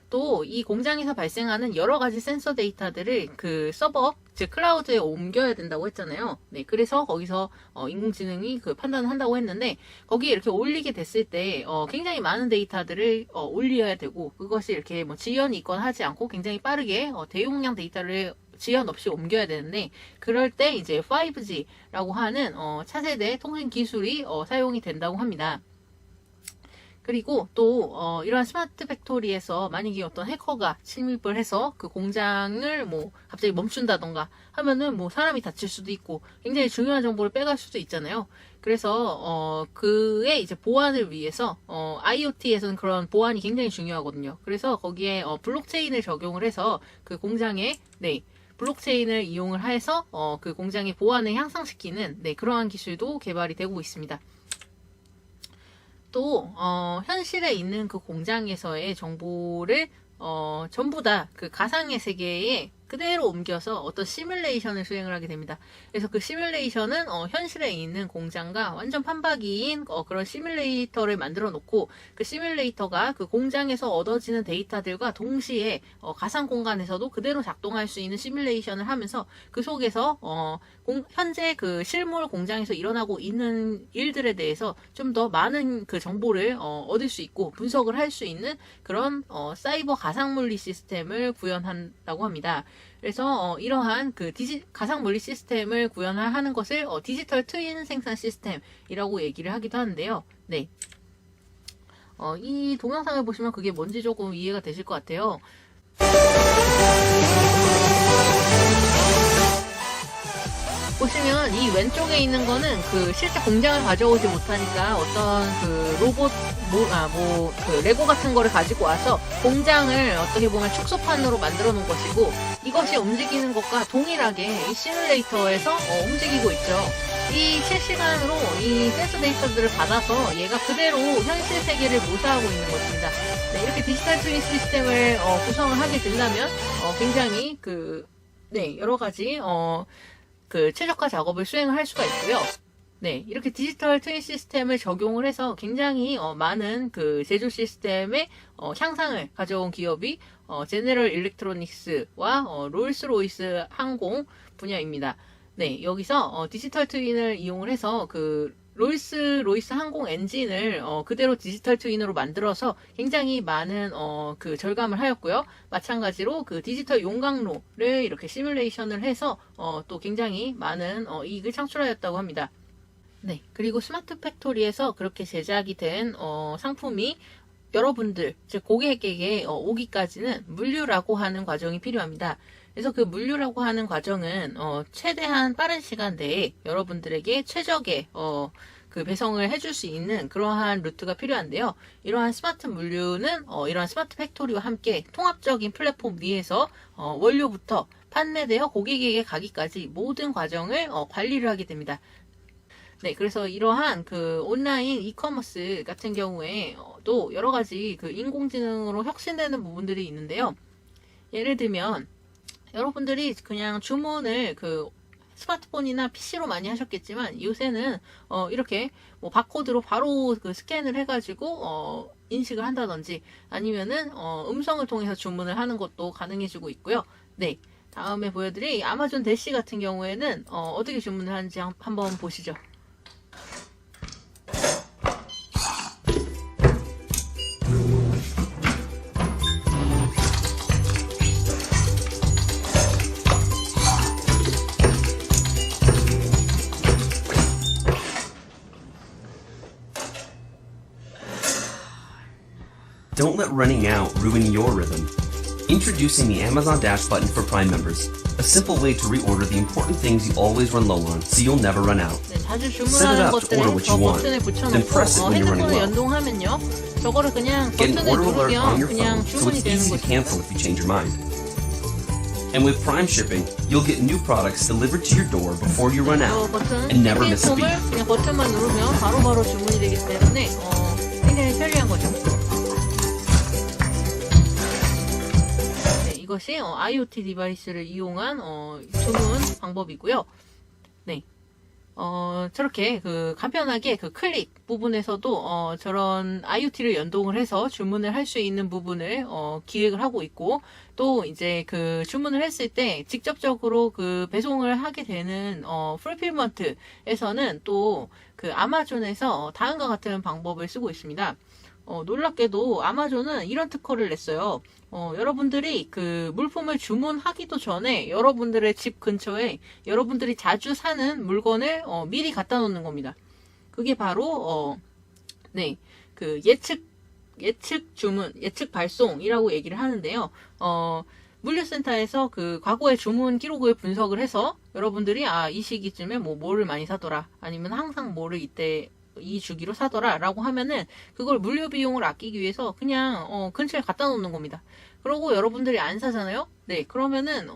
또 이 공장에서 발생하는 여러 가지 센서 데이터들을 그 서버, 즉 클라우드에 옮겨야 된다고 했잖아요. 네, 그래서 거기서 인공지능이 그 판단을 한다고 했는데 거기에 이렇게 올리게 됐을 때 굉장히 많은 데이터들을 올려야 되고 그것이 이렇게 뭐 지연이 있거나 하지 않고 굉장히 빠르게 대용량 데이터를 지연 없이 옮겨야 되는데 그럴 때 이제 5G라고 하는 차세대 통신 기술이 사용이 된다고 합니다. 그리고 또 이러한 스마트 팩토리에서 만약에 어떤 해커가 침입을 해서 그 공장을 뭐 갑자기 멈춘다던가 하면은 뭐 사람이 다칠 수도 있고 굉장히 중요한 정보를 빼갈 수도 있잖아요. 그래서 그의 이제 보안을 위해서 IoT에서는 그런 보안이 굉장히 중요하거든요. 그래서 거기에 블록체인을 적용을 해서 그 공장에 블록체인을 이용을 해서 그 공장의 보안을 향상시키는 그러한 기술도 개발이 되고 있습니다. 또 현실에 있는 그 공장에서의 정보를 전부 다 그 가상의 세계에 그대로 옮겨서 어떤 시뮬레이션을 수행을 하게 됩니다. 그래서 그 시뮬레이션은 현실에 있는 공장과 완전 판박이인 그런 시뮬레이터를 만들어 놓고 그 시뮬레이터가 그 공장에서 얻어지는 데이터들과 동시에 가상 공간에서도 그대로 작동할 수 있는 시뮬레이션을 하면서 그 속에서 현재 그 실물 공장에서 일어나고 있는 일들에 대해서 좀 더 많은 그 정보를 얻을 수 있고 분석을 할 수 있는 그런 사이버 가상물리 시스템을 구현한다고 합니다. 그래서 이러한 그 가상물리 시스템을 구현하는 것을 디지털 트윈 생산 시스템이라고 얘기를 하기도 하는데요. 네. 이 동영상을 보시면 그게 뭔지 조금 이해가 되실 것 같아요. 보시면 이 왼쪽에 있는 거는 그 실제 공장을 가져오지 못하니까 어떤 그 로봇 그 레고 같은 거를 가지고 와서 공장을 어떻게 보면 축소판으로 만들어 놓은 것이고 이것이 움직이는 것과 동일하게 이 시뮬레이터에서 움직이고 있죠. 이 실시간으로 이 센서 데이터들을 받아서 얘가 그대로 현실 세계를 모사하고 있는 것입니다. 네, 이렇게 디지털 트윈 시스템을 구성을 하게 된다면 굉장히 여러 가지 그 최적화 작업을 수행을 할 수가 있고요. 네, 이렇게 디지털 트윈 시스템을 적용을 해서 굉장히 많은 그 제조 시스템의 향상을 가져온 기업이 제너럴 일렉트로닉스와 롤스로이스 항공 분야입니다. 네, 여기서 디지털 트윈을 이용을 해서 그 롤스로이스 항공 엔진을 그대로 디지털 트윈으로 만들어서 굉장히 많은 그 절감을 하였고요. 마찬가지로 그 디지털 용광로를 이렇게 시뮬레이션을 해서 또 굉장히 많은 이익을 창출하였다고 합니다. 네, 그리고 스마트 팩토리에서 그렇게 제작이 된 상품이 여러분들, 즉 고객에게 오기까지는 물류라고 하는 과정이 필요합니다. 그래서 그 물류라고 하는 과정은 최대한 빠른 시간 내에 여러분들에게 최적의 그 배송을 해줄 수 있는 그러한 루트가 필요한데요. 이러한 스마트 물류는 이러한 스마트 팩토리와 함께 통합적인 플랫폼 위에서 원료부터 판매되어 고객에게 가기까지 모든 과정을 관리를 하게 됩니다. 네, 그래서 이러한 그 온라인 이커머스 같은 경우에 또 여러 가지 그 인공지능으로 혁신되는 부분들이 있는데요. 예를 들면 여러분들이 그냥 주문을 그 스마트폰이나 PC로 많이 하셨겠지만 요새는 이렇게 뭐 바코드로 바로 그 스캔을 해가지고 인식을 한다든지 아니면은 음성을 통해서 주문을 하는 것도 가능해지고 있고요. 네, 다음에 보여드릴 아마존 대시 같은 경우에는 어떻게 주문을 하는지 한번 보시죠. Don't let running out ruin your rhythm. Introducing the Amazon Dash button for Prime members. A simple way to reorder the important things you always run low on, so you'll never run out. 네, 자주 Set it 주문하는 up to order 것들은 what 저 you want. 버튼에 Then press it 붙여놓고 when you're running 핸드폰을 low. 연동하면요. 저거를 그냥 Get an 버튼을 order alert on 누르면 your 그냥 phone, so 주문이 it's 되는 easy to 것입니다. cancel if you change your mind. And with Prime shipping, you'll get new products delivered to your door before you run 저 out 버튼 and never miss a 플랫폼을 beat. 그냥 버튼만 누르면 바로바로 주문이 되기 때문에 굉장히 편리한 거죠. 네, 이것이 IoT 디바이스를 이용한 주문 방법이고요. 네. 저렇게 간편하게 클릭 부분에서도 저런 IoT를 연동을 해서 주문을 할 수 있는 부분을 기획을 하고 있고, 또 이제 주문을 했을 때 직접적으로 배송을 하게 되는 풀필먼트에서는 또 아마존에서 다음과 같은 방법을 쓰고 있습니다. 놀랍게도 아마존은 이런 특허를 냈어요. 여러분들이 물품을 주문하기도 전에 여러분들의 집 근처에 여러분들이 자주 사는 물건을 미리 갖다 놓는 겁니다. 그게 바로 네, 예측 주문, 예측 발송이라고 얘기를 하는데요. 물류센터에서 과거의 주문 기록을 분석을 해서 여러분들이 이 시기쯤에 뭐를 많이 사더라, 아니면 항상 뭐를 이때 이 주기로 사더라 라고 하면은 그걸 물류 비용을 아끼기 위해서 그냥 근처에 갖다 놓는 겁니다. 그러고 여러분들이 안 사잖아요. 네, 그러면은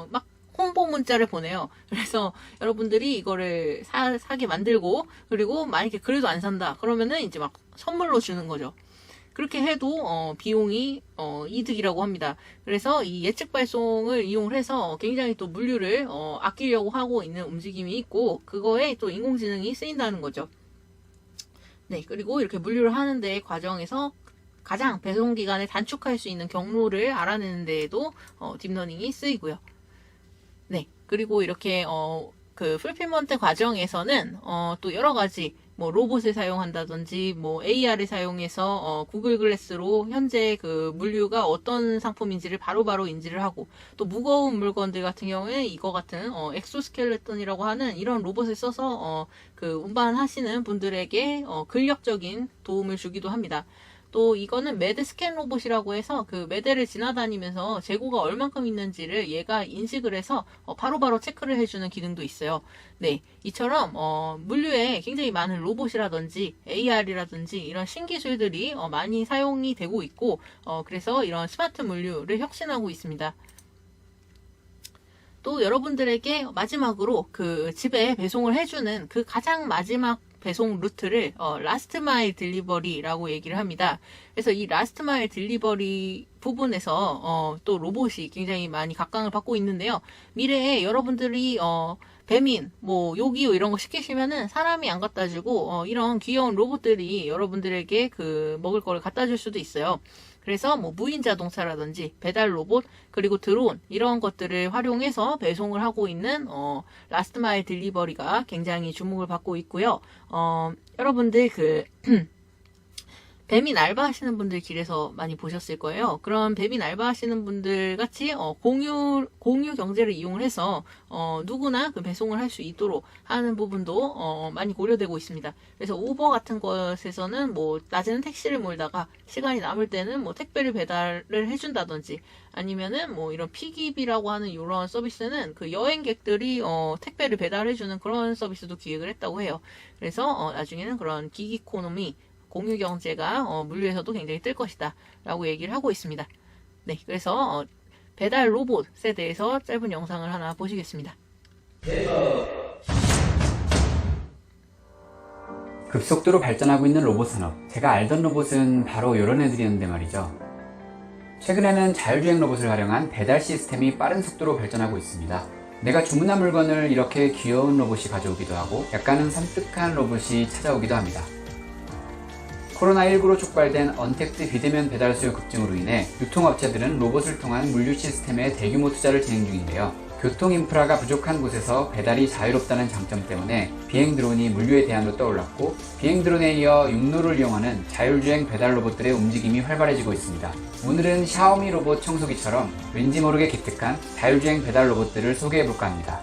막 홍보 문자를 보내요. 그래서 여러분들이 이거를 사게 만들고, 그리고 만약에 그래도 안 산다 그러면은 이제 막 선물로 주는 거죠. 그렇게 해도 비용이 이득이라고 합니다. 그래서 이 예측 발송을 이용을 해서 굉장히 또 물류를 아끼려고 하고 있는 움직임이 있고, 그거에 또 인공지능이 쓰인다는 거죠. 네, 그리고 이렇게 물류를 하는데 과정에서 가장 배송 기간을 단축할 수 있는 경로를 알아내는 데에도 딥러닝이 쓰이고요. 네, 그리고 이렇게 풀필먼트 과정에서는 또 여러 가지 로봇을 사용한다든지 AR을 사용해서 구글 글래스로 현재 물류가 어떤 상품인지를 바로바로 인지를 하고, 또 무거운 물건들 같은 경우에 이거 같은 엑소스켈레톤이라고 하는 이런 로봇을 써서 운반하시는 분들에게 근력적인 도움을 주기도 합니다. 또 이거는 매대 스캔 로봇이라고 해서 매대를 지나다니면서 재고가 얼만큼 있는지를 얘가 인식을 해서 바로바로 체크를 해주는 기능도 있어요. 네, 이처럼 물류에 굉장히 많은 로봇이라든지 AR이라든지 이런 신기술들이 많이 사용이 되고 있고, 그래서 이런 스마트 물류를 혁신하고 있습니다. 또 여러분들에게 마지막으로 집에 배송을 해주는 가장 마지막 배송 루트를 라스트 마일 딜리버리라고 얘기를 합니다. 그래서 이 라스트 마일 딜리버리 부분에서 또 로봇이 굉장히 많이 각광을 받고 있는데요. 미래에 여러분들이 배민, 요기요 이런 거 시키시면은 사람이 안 갖다 주고 이런 귀여운 로봇들이 여러분들에게 먹을 거를 갖다 줄 수도 있어요. 그래서 무인 자동차라든지 배달 로봇, 그리고 드론 이런 것들을 활용해서 배송을 하고 있는 라스트 마일 딜리버리가 굉장히 주목을 받고 있고요. 여러분들 배민 알바 하시는 분들 길에서 많이 보셨을 거예요. 그런 배민 알바 하시는 분들 같이 공유 경제를 이용을 해서 누구나 배송을 할 수 있도록 하는 부분도 많이 고려되고 있습니다. 그래서 우버 같은 것에서는 낮에는 택시를 몰다가 시간이 남을 때는 택배를 배달을 해준다든지, 아니면은 이런 피깁이라고 하는 이런 서비스는 여행객들이 택배를 배달해주는 그런 서비스도 기획을 했다고 해요. 그래서 나중에는 그런 기기코노미, 공유경제가 물류에서도 굉장히 뜰 것이다 라고 얘기를 하고 있습니다. 네, 그래서 배달 로봇에 대해서 짧은 영상을 하나 보시겠습니다. 급속도로 발전하고 있는 로봇 산업. 제가 알던 로봇은 바로 이런 애들이었는데 말이죠. 최근에는 자율주행 로봇을 활용한 배달 시스템이 빠른 속도로 발전하고 있습니다. 내가 주문한 물건을 이렇게 귀여운 로봇이 가져오기도 하고, 약간은 섬뜩한 로봇이 찾아오기도 합니다. 코로나19로 촉발된 언택트 비대면 배달 수요 급증으로 인해 유통업체들은 로봇을 통한 물류 시스템에 대규모 투자를 진행 중인데요. 교통 인프라가 부족한 곳에서 배달이 자유롭다는 장점 때문에 비행 드론이 물류의 대안으로 떠올랐고, 비행 드론에 이어 육로를 이용하는 자율주행 배달 로봇들의 움직임이 활발해지고 있습니다. 오늘은 샤오미 로봇 청소기처럼 왠지 모르게 기특한 자율주행 배달 로봇들을 소개해볼까 합니다.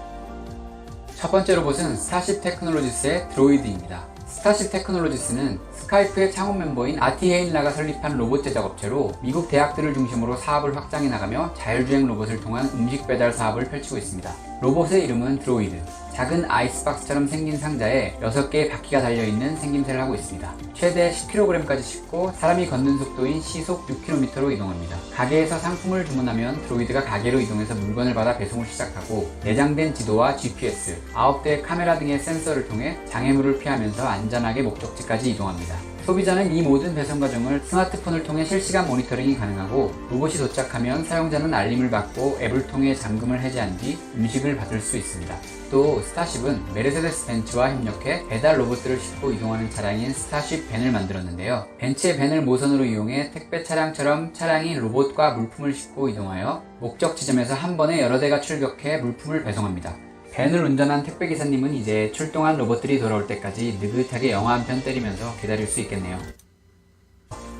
첫 번째 로봇은 스타쉽 테크놀로지스의 드로이드입니다. 스타쉽 테크놀로지스는 스카이프의 창업 멤버인 아티 헤인라가 설립한 로봇 제작 업체로 미국 대학들을 중심으로 사업을 확장해 나가며 자율주행 로봇을 통한 음식 배달 사업을 펼치고 있습니다. 로봇의 이름은 드로이드. 작은 아이스박스처럼 생긴 상자에 6개의 바퀴가 달려있는 생김새를 하고 있습니다. 최대 10kg까지 싣고 사람이 걷는 속도인 시속 6km로 이동합니다. 가게에서 상품을 주문하면 드로이드가 가게로 이동해서 물건을 받아 배송을 시작하고, 내장된 지도와 GPS, 9대의 카메라 등의 센서를 통해 장애물을 피하면서 안전하게 목적지까지 이동합니다. 소비자는 이 모든 배송 과정을 스마트폰을 통해 실시간 모니터링이 가능하고 로봇이 도착하면 사용자는 알림을 받고 앱을 통해 잠금을 해제한 뒤 음식을 받을 수 있습니다. 또 스타쉽은 메르세데스 벤츠와 협력해 배달 로봇들을 싣고 이동하는 차량인 스타쉽 벤을 만들었는데요. 벤츠의 벤을 모선으로 이용해 택배 차량처럼 차량이 로봇과 물품을 싣고 이동하여 목적 지점에서 한 번에 여러 대가 출격해 물품을 배송합니다. 벤을 운전한 택배기사님은 이제 출동한 로봇들이 돌아올 때까지 느긋하게 영화 한 편 때리면서 기다릴 수 있겠네요.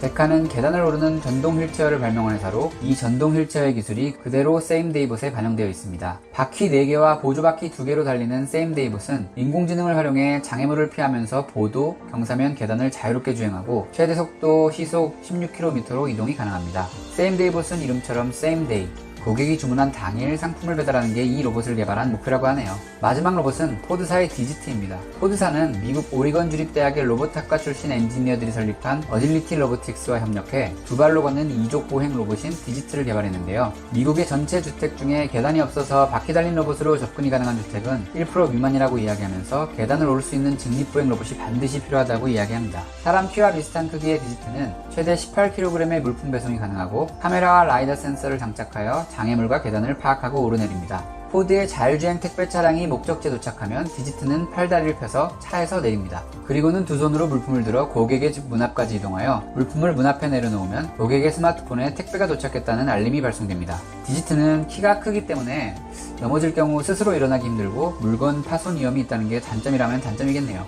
데카는 계단을 오르는 전동 휠체어를 발명한 회사로 이 전동 휠체어의 기술이 그대로 세임데이봇에 반영되어 있습니다. 바퀴 4개와 보조바퀴 2개로 달리는 세임데이봇은 인공지능을 활용해 장애물을 피하면서 보도, 경사면 계단을 자유롭게 주행하고 최대 속도 시속 16km로 이동이 가능합니다. 세임데이봇은 이름처럼 세임데이, 고객이 주문한 당일 상품을 배달하는 게 이 로봇을 개발한 목표라고 하네요. 마지막 로봇은 포드사의 디지트입니다. 포드사는 미국 오리건 주립대학의 로봇학과 출신 엔지니어들이 설립한 어질리티 로보틱스와 협력해 두 발로 걷는 이족 보행 로봇인 디지트를 개발했는데요. 미국의 전체 주택 중에 계단이 없어서 바퀴 달린 로봇으로 접근이 가능한 주택은 1% 미만이라고 이야기하면서 계단을 오를 수 있는 직립보행 로봇이 반드시 필요하다고 이야기합니다. 사람 키와 비슷한 크기의 디지트는 최대 18kg의 물품 배송이 가능하고 카메라와 라이더 센서를 장착하여 장애물과 계단을 파악하고 오르내립니다. 포드의 자율주행 택배 차량이 목적지에 도착하면 디지트는 팔다리를 펴서 차에서 내립니다. 그리고는 두 손으로 물품을 들어 고객의 집 문 앞까지 이동하여 물품을 문 앞에 내려놓으면 고객의 스마트폰에 택배가 도착했다는 알림이 발송됩니다. 디지트는 키가 크기 때문에 넘어질 경우 스스로 일어나기 힘들고 물건 파손 위험이 있다는 게 단점이라면 단점이겠네요.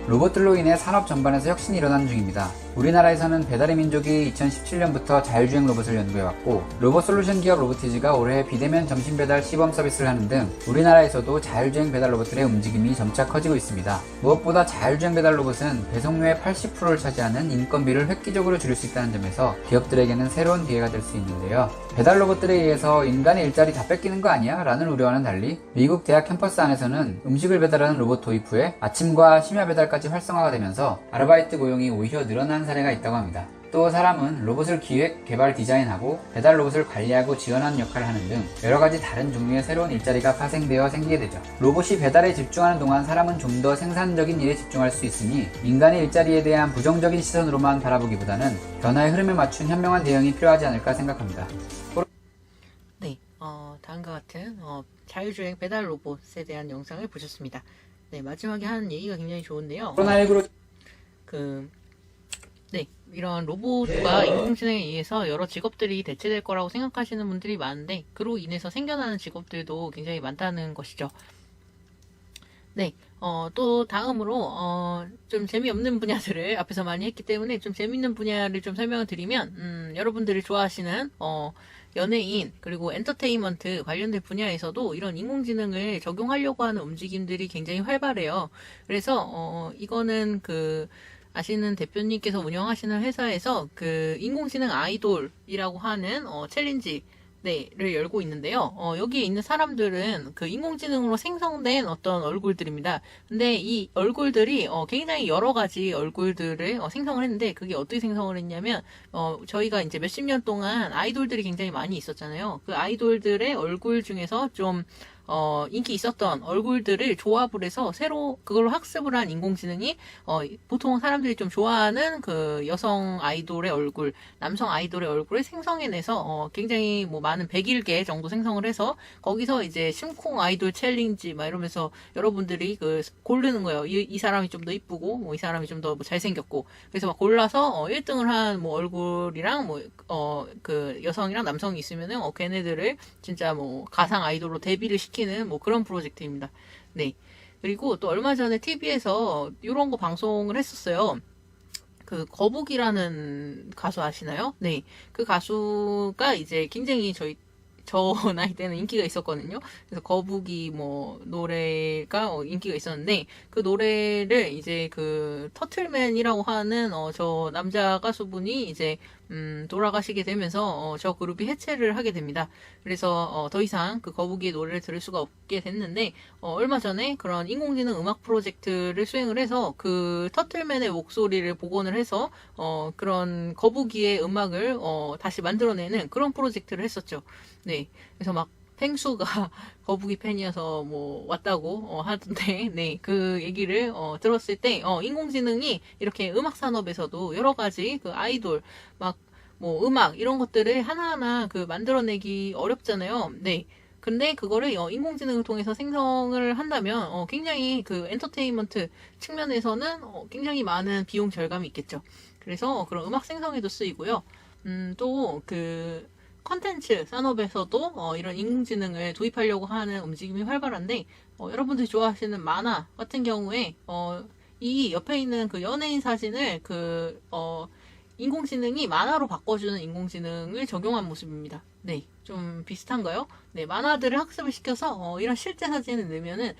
로봇들로 인해 산업 전반에서 혁신이 일어나는 중입니다. 우리나라에서는 배달의 민족이 2017년부터 자율주행 로봇을 연구해왔고 로봇 솔루션 기업 로보티즈가 올해 비대면 점심 배달 시범 서비스를 하는 등 우리나라에서도 자율주행 배달 로봇들의 움직임이 점차 커지고 있습니다. 무엇보다 자율주행 배달 로봇은 배송료의 80%를 차지하는 인건비를 획기적으로 줄일 수 있다는 점에서 기업들에게는 새로운 기회가 될 수 있는데요. 배달 로봇들에 의해서 인간의 일자리 다 뺏기는 거 아니야? 라는 우려와는 달리 미국 대학 캠퍼스 안에서는 음식을 배달하는 로봇 도입 후에 아침과 심야 배달까지 활성화가 되면서 아르바이트 고용이 오히려 늘어난 사례가 있다고 합니다. 또 사람은 로봇을 기획, 개발, 디자인하고 배달 로봇을 관리하고 지원하는 역할을 하는 등 여러가지 다른 종류의 새로운 일자리가 파생되어 생기게 되죠. 로봇이 배달에 집중하는 동안 사람은 좀 더 생산적인 일에 집중할 수 있으니 인간의 일자리에 대한 부정적인 시선으로만 바라보기보다는 변화의 흐름에 맞춘 현명한 대응이 필요하지 않을까 생각합니다. 네, 다음과 같은 자율주행 배달 로봇에 대한 영상을 보셨습니다. 네, 마지막에 하는 얘기가 굉장히 좋은데요. 코로나19로 이런 로봇과 인공지능에 의해서 여러 직업들이 대체될 거라고 생각하시는 분들이 많은데 그로 인해서 생겨나는 직업들도 굉장히 많다는 것이죠. 네, 또 다음으로 좀 재미없는 분야들을 앞에서 많이 했기 때문에 좀 재밌는 분야를 좀 설명을 드리면 여러분들이 좋아하시는 연예인 그리고 엔터테인먼트 관련된 분야에서도 이런 인공지능을 적용하려고 하는 움직임들이 굉장히 활발해요. 그래서 이거는 아시는 대표님께서 운영하시는 회사에서 인공지능 아이돌이라고 하는 챌린지 를 열고 있는데요. 여기에 있는 사람들은 인공지능으로 생성된 어떤 얼굴들입니다. 근데 이 얼굴들이 굉장히 여러 가지 얼굴들을 생성을 했는데 그게 어떻게 생성을 했냐면 저희가 이제 몇십 년 동안 아이돌들이 굉장히 많이 있었잖아요. 그 아이돌들의 얼굴 중에서 좀 인기 있었던 얼굴들을 조합을 해서 새로 그걸로 학습을 한 인공지능이 보통 사람들이 좀 좋아하는 여성 아이돌의 얼굴, 남성 아이돌의 얼굴을 생성해내서 굉장히 많은 100개 정도 생성을 해서 거기서 이제 심쿵 아이돌 챌린지 막 이러면서 여러분들이 고르는 거예요. 이 사람이 좀 더 이쁘고 이 사람이 좀 더 잘생겼고 그래서 막 골라서 1등을 한 얼굴이랑 여성이랑 남성이 있으면은 걔네들을 진짜 가상 아이돌로 데뷔를 시키는 그런 프로젝트입니다. 네. 그리고 또 얼마 전에 TV에서 이런 거 방송을 했었어요. 거북이라는 가수 아시나요? 네. 그 가수가 이제 굉장히 저 나이 때는 인기가 있었거든요. 그래서 거북이 노래가 인기가 있었는데 그 노래를 이제 터틀맨이라고 하는 저 남자 가수분이 이제 돌아가시게 되면서 저 그룹이 해체를 하게 됩니다. 그래서 더 이상 거북이의 노래를 들을 수가 없게 됐는데 얼마 전에 그런 인공지능 음악 프로젝트를 수행을 해서 터틀맨의 목소리를 복원을 해서 그런 거북이의 음악을 다시 만들어내는 그런 프로젝트를 했었죠. 네, 그래서 펭수가 거북이 팬이어서 뭐 왔다고 하던데, 네, 그 얘기를 들었을 때 인공지능이 이렇게 음악 산업에서도 여러 가지 그 아이돌 막 뭐 음악 이런 것들을 하나하나 그 만들어내기 어렵잖아요. 네. 근데 그거를 인공지능을 통해서 생성을 한다면 굉장히 그 엔터테인먼트 측면에서는 굉장히 많은 비용 절감이 있겠죠. 그래서 그런 음악 생성에도 쓰이고요. 또 그 컨텐츠 산업에서도 이런 인공지능을 도입하려고 하는 움직임이 활발한데, 여러분들이 좋아하시는 만화 같은 경우에 이 옆에 있는 그 연예인 사진을 인공지능이 만화로 바꿔주는 인공지능을 적용한 모습입니다. 네, 좀 비슷한가요? 네, 만화들을 학습을 시켜서 이런 실제 사진을 넣으면은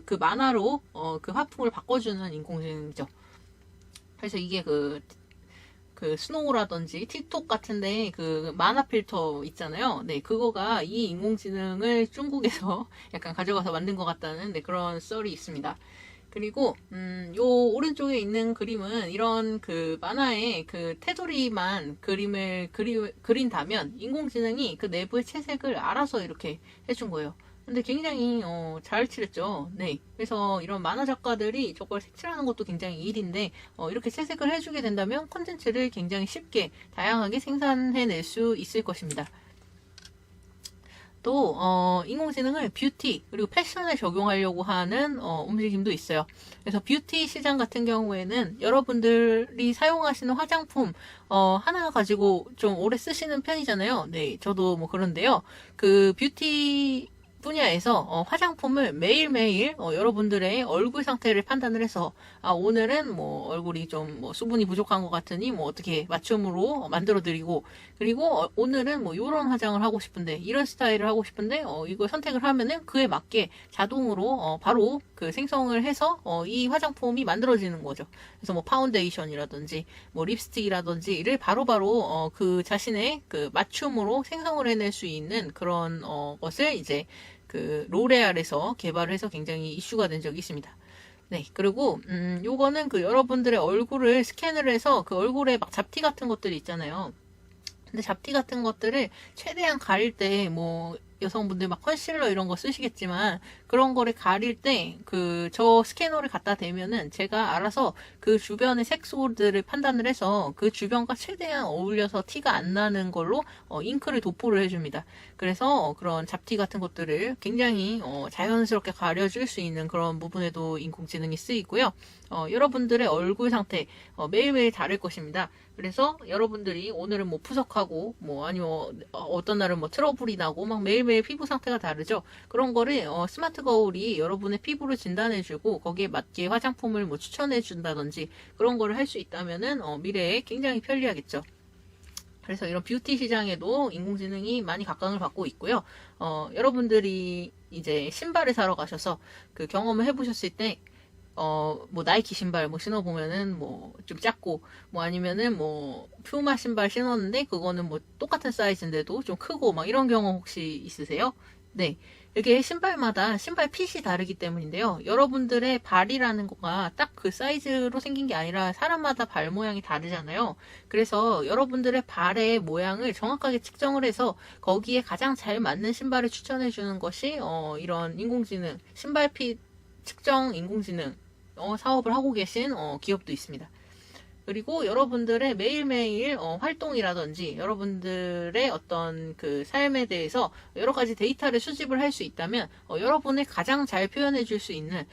그 만화로 그 화풍을 바꿔주는 인공지능이죠. 그래서 이게 그 스노우라든지 틱톡 같은데 그 만화 필터 있잖아요. 네, 그거가 이 인공지능을 중국에서 약간 가져가서 만든 것 같다는 그런 썰이 있습니다. 그리고 요 오른쪽에 있는 그림은 이런 그 만화의 그 테두리만 그림을 그린다면 인공지능이 그 내부의 채색을 알아서 이렇게 해준 거예요. 근데 굉장히 잘 칠했죠. 네. 그래서 이런 만화 작가들이 저걸 색칠하는 것도 굉장히 일인데 이렇게 채색을 해주게 된다면 콘텐츠를 굉장히 쉽게 다양하게 생산해낼 수 있을 것입니다. 또 인공지능을 뷰티 그리고 패션에 적용하려고 하는 움직임도 있어요. 그래서 뷰티 시장 같은 경우에는 여러분들이 사용하시는 화장품 하나 가지고 좀 오래 쓰시는 편이잖아요. 네, 저도 뭐 그런데요. 그 뷰티 분야에서 화장품을 매일매일 여러분들의 얼굴 상태를 판단을 해서 오늘은 뭐 얼굴이 좀 뭐 수분이 부족한 것 같으니 뭐 어떻게 맞춤으로 만들어 드리고, 그리고 오늘은 뭐 이런 화장을 하고 싶은데 이런 스타일을 하고 싶은데 이거 선택을 하면은 그에 맞게 자동으로 바로 그 생성을 해서 이 화장품이 만들어지는 거죠. 그래서 뭐 파운데이션이라든지 뭐 립스틱이라든지를 바로바로 그 자신의 그 맞춤으로 생성을 해낼 수 있는 그런 것을 이제 그 로레알에서 개발을 해서 굉장히 이슈가 된 적이 있습니다. 네, 그리고 요거는 그 여러분들의 얼굴을 스캔을 해서 그 얼굴에 막 잡티 같은 것들이 있잖아요. 근데 잡티 같은 것들을 최대한 가릴 때 뭐 여성분들 막 컨실러 이런 거 쓰시겠지만 그런 거를 가릴 때 그 저 스캐너를 갖다 대면은 제가 알아서 그 주변의 색소들을 판단을 해서 그 주변과 최대한 어울려서 티가 안 나는 걸로 잉크를 도포를 해줍니다. 그래서 그런 잡티 같은 것들을 굉장히 자연스럽게 가려줄 수 있는 그런 부분에도 인공지능이 쓰이고요. 여러분들의 얼굴 상태 매일매일 다를 것입니다. 그래서 여러분들이 오늘은 뭐 푸석하고 뭐 아니면 어떤 날은 뭐 트러블이 나고 막 매일매일 피부 상태가 다르죠. 그런 거를 스마트 거울이 여러분의 피부를 진단해주고 거기에 맞게 화장품을 뭐 추천해준다든지 그런 거를 할 수 있다면은 미래에 굉장히 편리하겠죠. 그래서 이런 뷰티 시장에도 인공지능이 많이 각광을 받고 있고요. 여러분들이 이제 신발을 사러 가셔서 그 경험을 해보셨을 때 뭐 나이키 신발 뭐 신어보면은 뭐 좀 작고 뭐 아니면은 뭐 퓨마 신발 신었는데 그거는 뭐 똑같은 사이즈인데도 좀 크고 막 이런 경험 혹시 있으세요? 네. 이게 신발마다 신발 핏이 다르기 때문인데요. 여러분들의 발이라는 거가 딱 그 사이즈로 생긴 게 아니라 사람마다 발 모양이 다르잖아요. 그래서 여러분들의 발의 모양을 정확하게 측정을 해서 거기에 가장 잘 맞는 신발을 추천해 주는 것이 이런 인공지능 신발 핏 측정 인공지능 사업을 하고 계신 기업도 있습니다. 그리고 여러분들의 매일매일 활동이라든지 여러분들의 어떤 그 삶에 대해서 여러 가지 데이터를 수집을 할 수 있다면 여러분을 가장 잘 표현해 줄 수 있는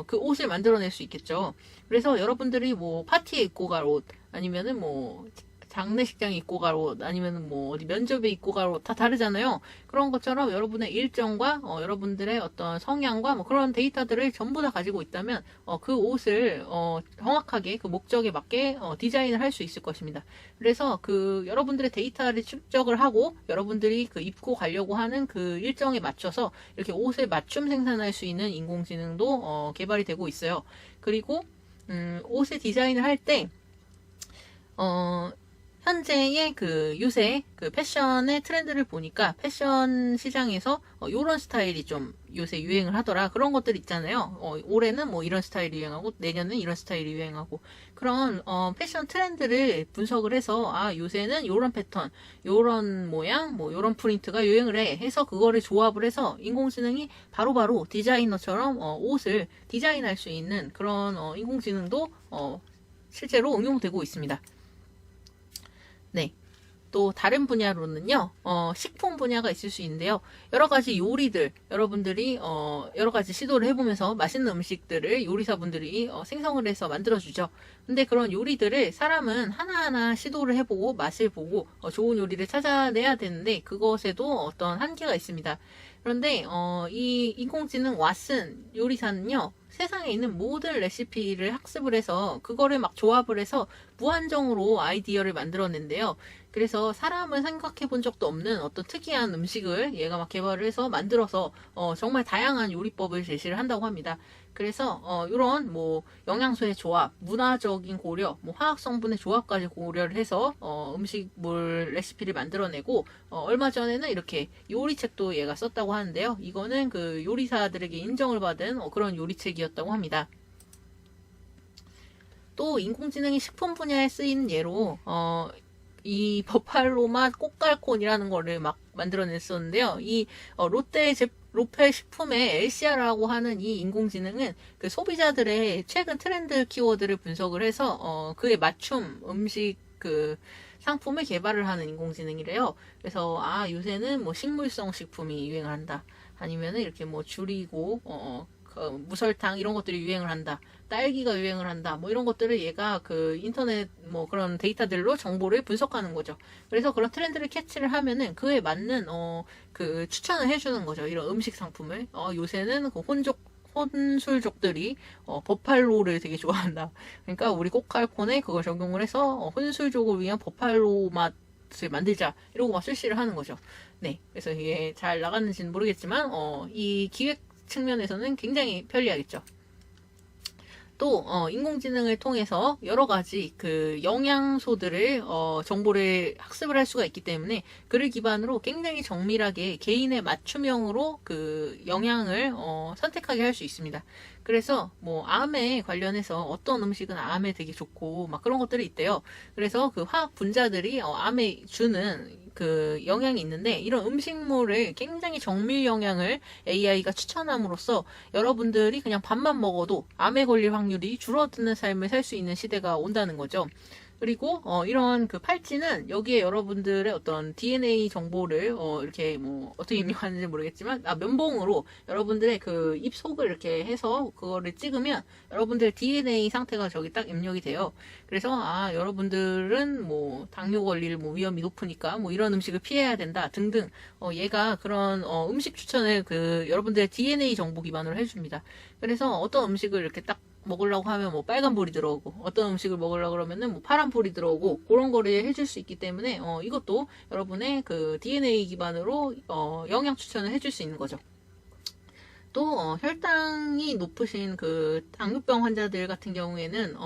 그 옷을 만들어낼 수 있겠죠. 그래서 여러분들이 뭐 파티에 입고 갈 옷 아니면은 뭐 장례식장에 입고 갈 옷 아니면 뭐 어디 면접에 입고 갈 옷 다 다르잖아요. 그런 것처럼 여러분의 일정과 여러분들의 어떤 성향과 뭐 그런 데이터들을 전부 다 가지고 있다면 그 옷을 정확하게 그 목적에 맞게 디자인을 할 수 있을 것입니다. 그래서 그 여러분들의 데이터를 축적을 하고 여러분들이 그 입고 가려고 하는 그 일정에 맞춰서 이렇게 옷을 맞춤 생산할 수 있는 인공지능도 개발이 되고 있어요. 그리고 옷의 디자인을 할 때 현재의 그 요새 그 패션의 트렌드를 보니까 패션 시장에서 요런 스타일이 좀 요새 유행을 하더라. 그런 것들 있잖아요. 올해는 뭐 이런 스타일이 유행하고 내년은 이런 스타일이 유행하고 그런 패션 트렌드를 분석을 해서 아 요새는 요런 패턴, 요런 모양, 뭐 요런 프린트가 유행을 해 해서 그거를 조합을 해서 인공지능이 바로바로 디자이너처럼 옷을 디자인할 수 있는 그런 인공지능도 실제로 응용되고 있습니다. 네. 또 다른 분야로는요, 식품 분야가 있을 수 있는데요. 여러 가지 요리들, 여러분들이 여러 가지 시도를 해보면서 맛있는 음식들을 요리사분들이 생성을 해서 만들어주죠. 근데 그런 요리들을 사람은 하나하나 시도를 해보고 맛을 보고 좋은 요리를 찾아내야 되는데 그것에도 어떤 한계가 있습니다. 그런데 이 인공지능 왓슨 요리사는요. 세상에 있는 모든 레시피를 학습을 해서 그거를 막 조합을 해서 무한정으로 아이디어를 만들어낸대요. 그래서 사람은 생각해 본 적도 없는 어떤 특이한 음식을 얘가 막 개발을 해서 만들어서 정말 다양한 요리법을 제시를 한다고 합니다. 그래서 이런 뭐 영양소의 조합, 문화적인 고려, 뭐 화학 성분의 조합까지 고려를 해서 음식물 레시피를 만들어내고 얼마 전에는 이렇게 요리책도 얘가 썼다고 하는데요. 이거는 그 요리사들에게 인정을 받은 그런 요리책이었다고 합니다. 또 인공지능이 식품 분야에 쓰이는 예로 이 버팔로맛 꽃갈콘이라는 거를 막 만들어냈었는데요. 이 로페 식품의 엘시아라고 하는 이 인공지능은 그 소비자들의 최근 트렌드 키워드를 분석을 해서 그에 맞춤 음식 그 상품을 개발을 하는 인공지능이래요. 그래서 아 요새는 뭐 식물성 식품이 유행을 한다. 아니면은 이렇게 뭐 줄이고 무설탕 이런 것들이 유행을 한다. 딸기가 유행을 한다. 뭐 이런 것들을 얘가 그 인터넷 뭐 그런 데이터들로 정보를 분석하는 거죠. 그래서 그런 트렌드를 캐치를 하면은 그에 맞는 그 추천을 해주는 거죠. 이런 음식 상품을. 요새는 그 혼술족들이 버팔로를 되게 좋아한다. 그러니까 우리 꽃갈콘에 그걸 적용을 해서 혼술족을 위한 버팔로 맛을 만들자. 이러고 막 출시를 하는 거죠. 네. 그래서 이게 잘 나갔는지는 모르겠지만 이 기획 측면에서는 굉장히 편리하겠죠. 또 인공지능을 통해서 여러 가지 그 영양소들을 정보를 학습을 할 수가 있기 때문에 그를 기반으로 굉장히 정밀하게 개인의 맞춤형으로 그 영양을 선택하게 할 수 있습니다. 그래서 뭐 암에 관련해서 어떤 음식은 암에 되게 좋고 막 그런 것들이 있대요. 그래서 그 화학 분자들이 암에 주는 그 영향이 있는데 이런 음식물을 굉장히 정밀 영양을 AI가 추천함으로써 여러분들이 그냥 밥만 먹어도 암에 걸릴 확률이 줄어드는 삶을 살 수 있는 시대가 온다는 거죠. 그리고 이런 그 팔찌는 여기에 여러분들의 어떤 DNA 정보를 이렇게 뭐 어떻게 입력하는지 모르겠지만 면봉으로 여러분들의 그 입속을 이렇게 해서 그거를 찍으면 여러분들 DNA 상태가 저기 딱 입력이 돼요. 그래서 여러분들은 뭐 당뇨 걸릴 뭐 위험이 높으니까 뭐 이런 음식을 피해야 된다 등등 얘가 그런 음식 추천을 그 여러분들의 DNA 정보 기반으로 해줍니다. 그래서 어떤 음식을 이렇게 딱 먹으려고 하면 뭐 빨간 불이 들어오고 어떤 음식을 먹으려고 그러면은 뭐 파란 불이 들어오고 그런 거를 해줄 수 있기 때문에 이것도 여러분의 그 DNA 기반으로 영양 추천을 해줄 수 있는 거죠. 또 혈당이 높으신 그 당뇨병 환자들 같은 경우에는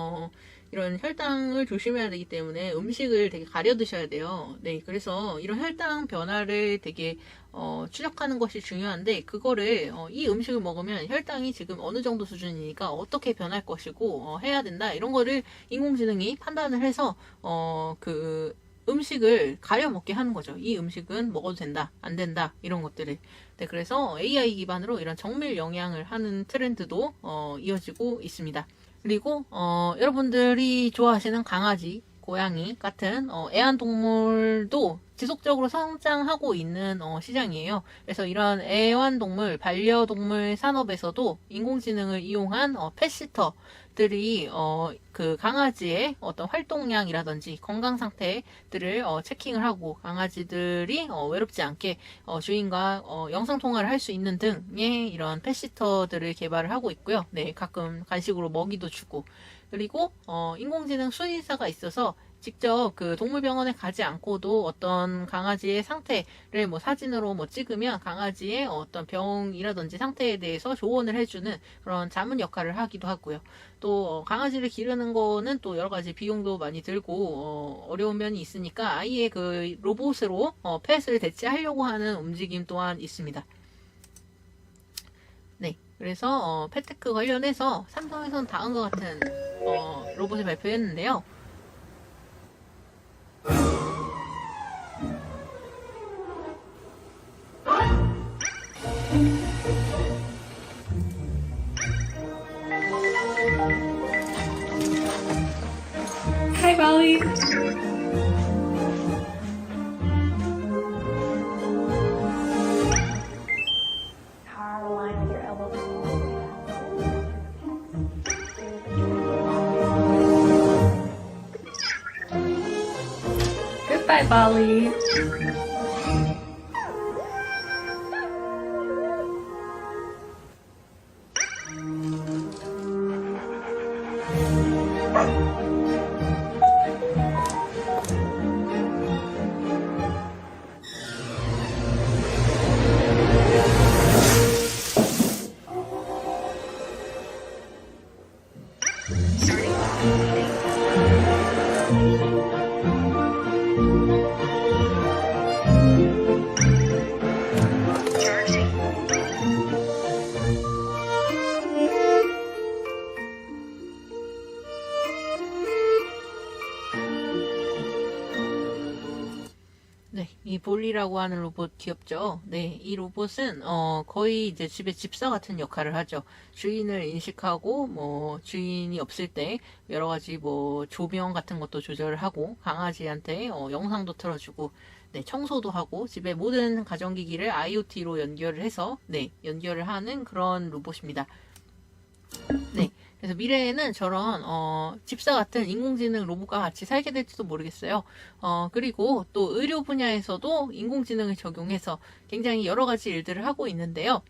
이런 혈당을 조심해야 되기 때문에 음식을 되게 가려 드셔야 돼요. 네, 그래서 이런 혈당 변화를 되게 추적하는 것이 중요한데 그거를 이 음식을 먹으면 혈당이 지금 어느 정도 수준이니까 어떻게 변할 것이고 해야 된다 이런 거를 인공지능이 판단을 해서 그 음식을 가려 먹게 하는 거죠. 이 음식은 먹어도 된다, 안 된다 이런 것들을. 네, 그래서 AI 기반으로 이런 정밀 영양을 하는 트렌드도 이어지고 있습니다. 그리고 여러분들이 좋아하시는 강아지, 고양이 같은 애완동물도 지속적으로 성장하고 있는 시장이에요. 그래서 이런 애완동물, 반려동물 산업에서도 인공지능을 이용한 펫시터들이 그 강아지의 어떤 활동량이라든지 건강 상태들을 체킹을 하고 강아지들이 외롭지 않게 주인과 영상 통화를 할 수 있는 등의 이런 펫시터들을 개발을 하고 있고요. 네, 가끔 간식으로 먹이도 주고 그리고 인공지능 수의사가 있어서 직접 그 동물병원에 가지 않고도 어떤 강아지의 상태를 뭐 사진으로 뭐 찍으면 강아지의 어떤 병이라든지 상태에 대해서 조언을 해주는 그런 자문 역할을 하기도 하고요. 또 강아지를 기르는 거는 또 여러 가지 비용도 많이 들고 어려운 면이 있으니까 아예 그 로봇으로 펫을 대체하려고 하는 움직임 또한 있습니다. 네, 그래서 펫테크 관련해서 삼성에서는 다음과 같은 로봇을 발표했는데요. Hi, Molly. Power line with your elbows. Goodbye, Molly. 네, 이 볼리라고 하는 로봇 귀엽죠? 네, 이 로봇은 거의 이제 집의 집사 같은 역할을 하죠. 주인을 인식하고 뭐 주인이 없을 때 여러 가지 뭐 조명 같은 것도 조절을 하고 강아지한테 영상도 틀어주고 네, 청소도 하고 집의 모든 가전기기를 IoT로 연결을 해서 네, 연결을 하는 그런 로봇입니다. 네. 그래서 미래에는 저런 집사 같은 인공지능 로봇과 같이 살게 될지도 모르겠어요. 그리고 또 의료 분야에서도 인공지능을 적용해서 굉장히 여러 가지 일들을 하고 있는데요.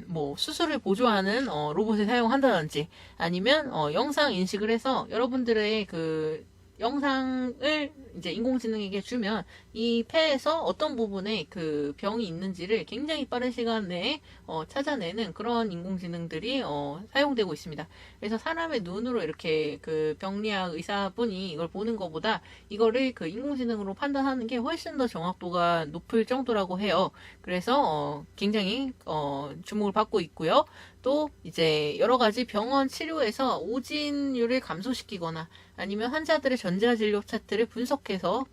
뭐 수술을 보조하는 로봇을 사용한다든지 아니면 영상 인식을 해서 여러분들의 그 영상을 이제 인공지능에게 주면 이 폐에서 어떤 부분에 그 병이 있는지를 굉장히 빠른 시간 내에 찾아내는 그런 인공지능들이 사용되고 있습니다. 그래서 사람의 눈으로 이렇게 그 병리학 의사분이 이걸 보는 것보다 이거를 그 인공지능으로 판단하는 게 훨씬 더 정확도가 높을 정도라고 해요. 그래서 굉장히 주목을 받고 있고요. 또 이제 여러 가지 병원 치료에서 오진율을 감소시키거나 아니면 환자들의 전자진료 차트를 분석해서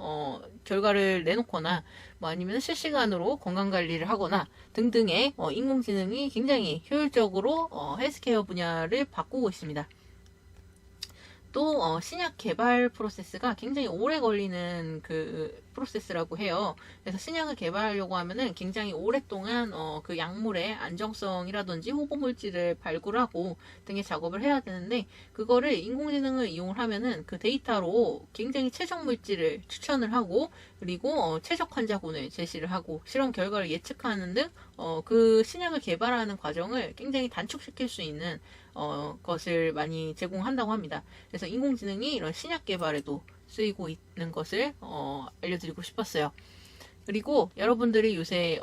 결과를 내놓거나 뭐 아니면 실시간으로 건강관리를 하거나 등등의 인공지능이 굉장히 효율적으로 헬스케어 분야를 바꾸고 있습니다. 또 신약 개발 프로세스가 굉장히 오래 걸리는 그 프로세스라고 해요. 그래서 신약을 개발하려고 하면은 굉장히 오랫동안 그 약물의 안정성이라든지 호보물질을 발굴하고 등의 작업을 해야 되는데 그거를 인공지능을 이용을 하면은 그 데이터로 굉장히 최적 물질을 추천을 하고 그리고 최적 환자군을 제시를 하고 실험 결과를 예측하는 등 그 신약을 개발하는 과정을 굉장히 단축시킬 수 있는 것을 많이 제공한다고 합니다. 그래서 인공지능이 이런 신약 개발에도 쓰이고 있는 것을 알려드리고 싶었어요. 그리고 여러분들이 요새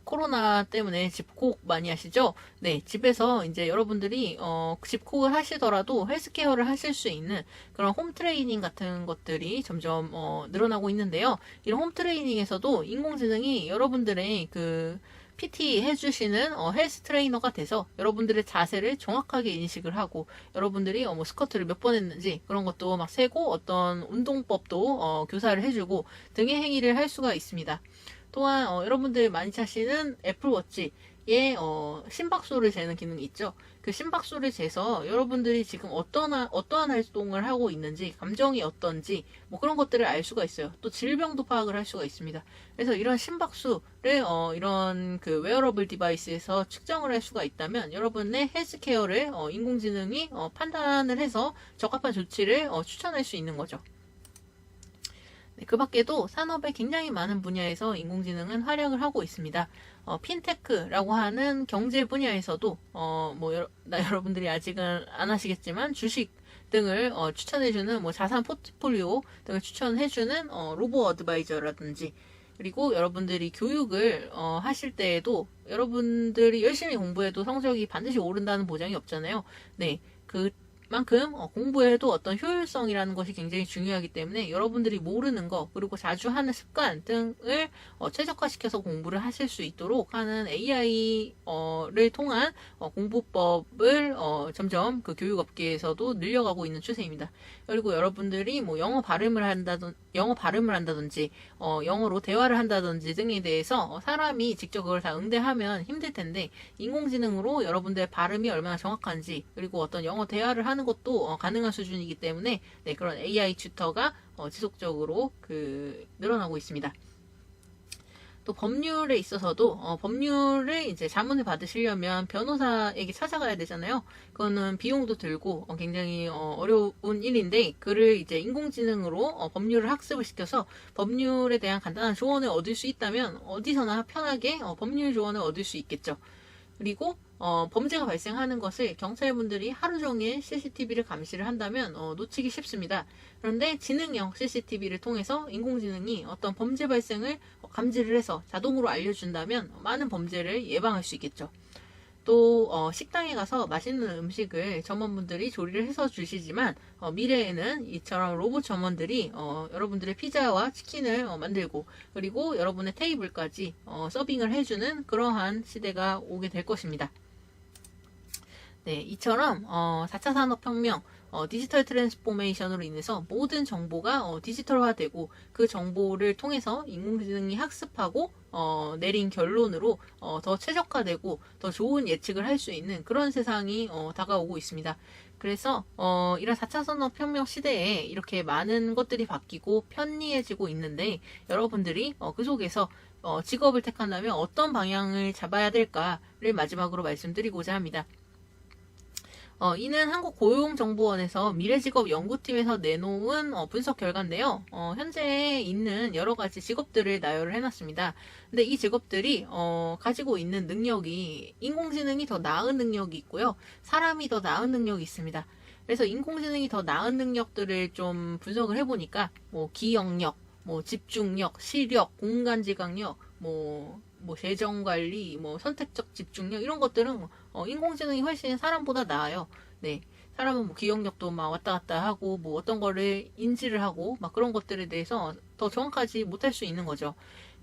코로나 때문에 집콕 많이 하시죠? 네, 집에서 이제 여러분들이 집콕을 하시더라도 헬스케어를 하실 수 있는 그런 홈 트레이닝 같은 것들이 점점 늘어나고 있는데요. 이런 홈 트레이닝에서도 인공지능이 여러분들의 그 PT 해주시는 헬스 트레이너가 돼서 여러분들의 자세를 정확하게 인식을 하고 여러분들이 뭐 스쿼트를 몇 번 했는지 그런 것도 막 세고 어떤 운동법도 교사를 해주고 등의 행위를 할 수가 있습니다. 또한 여러분들 많이 찾으시는 애플워치에 심박수를 재는 기능이 있죠. 그 심박수를 재서 여러분들이 지금 어떠한 활동을 하고 있는지 감정이 어떤지 뭐 그런 것들을 알 수가 있어요. 또 질병도 파악을 할 수가 있습니다. 그래서 이런 심박수를 이런 그 웨어러블 디바이스에서 측정을 할 수가 있다면 여러분의 헬스케어를 인공지능이 판단을 해서 적합한 조치를 추천할 수 있는 거죠. 네, 그 밖에도 산업의 굉장히 많은 분야에서 인공지능은 활약을 하고 있습니다. 핀테크라고 하는 경제 분야에서도 여러분들이 아직은 안 하시겠지만 주식 등을 추천해주는 뭐 자산 포트폴리오 등을 추천해주는 로보 어드바이저라든지, 그리고 여러분들이 교육을 하실 때에도 여러분들이 열심히 공부해도 성적이 반드시 오른다는 보장이 없잖아요. 네, 그만큼 공부에도 어떤 효율성이라는 것이 굉장히 중요하기 때문에 여러분들이 모르는 거, 그리고 자주 하는 습관 등을 최적화시켜서 공부를 하실 수 있도록 하는 AI를 통한 공부법을 점점 그 교육업계에서도 늘려가고 있는 추세입니다. 그리고 여러분들이 뭐 영어 발음을 한다든지 영어로 대화를 한다든지 등에 대해서 사람이 직접 그걸 다 응대하면 힘들 텐데, 인공지능으로 여러분들의 발음이 얼마나 정확한지, 그리고 어떤 영어 대화를 하는 것도 가능한 수준이기 때문에, 네, 그런 AI 튜터가 지속적으로 늘어나고 있습니다. 또 법률에 있어서도 법률을 이제 자문을 받으시려면 변호사에게 찾아가야 되잖아요. 그거는 비용도 들고 굉장히 어려운 일인데, 그를 이제 인공지능으로 법률을 학습을 시켜서 법률에 대한 간단한 조언을 얻을 수 있다면 어디서나 편하게 법률 조언을 얻을 수 있겠죠. 그리고 범죄가 발생하는 것을 경찰분들이 하루 종일 CCTV를 감시를 한다면 놓치기 쉽습니다. 그런데 지능형 CCTV를 통해서 인공지능이 어떤 범죄 발생을 감지를 해서 자동으로 알려준다면 많은 범죄를 예방할 수 있겠죠. 또 식당에 가서 맛있는 음식을 점원분들이 조리를 해서 주시지만 미래에는 이처럼 로봇 점원들이 여러분들의 피자와 치킨을 만들고, 그리고 여러분의 테이블까지 서빙을 해주는 그러한 시대가 오게 될 것입니다. 네, 이처럼 4차 산업혁명, 디지털 트랜스포메이션으로 인해서 모든 정보가 디지털화되고, 그 정보를 통해서 인공지능이 학습하고 내린 결론으로 더 최적화되고 더 좋은 예측을 할 수 있는 그런 세상이 다가오고 있습니다. 그래서 이런 4차 산업혁명 시대에 이렇게 많은 것들이 바뀌고 편리해지고 있는데, 여러분들이 그 속에서 직업을 택한다면 어떤 방향을 잡아야 될까를 마지막으로 말씀드리고자 합니다. 이는 한국고용정보원에서 미래직업연구팀에서 내놓은 분석 결과인데요. 현재 있는 여러 가지 직업들을 나열을 해놨습니다. 근데 이 직업들이 가지고 있는 능력이 인공지능이 더 나은 능력이 있고요, 사람이 더 나은 능력이 있습니다. 그래서 인공지능이 더 나은 능력들을 좀 분석을 해보니까 뭐 기억력, 뭐 집중력, 시력, 공간지각력, 뭐 재정관리, 뭐 선택적 집중력, 이런 것들은 인공지능이 훨씬 사람보다 나아요. 네, 사람은 뭐 기억력도 막 왔다 갔다 하고, 뭐 어떤 거를 인지를 하고 막 그런 것들에 대해서 더 정확하지 못할 수 있는 거죠.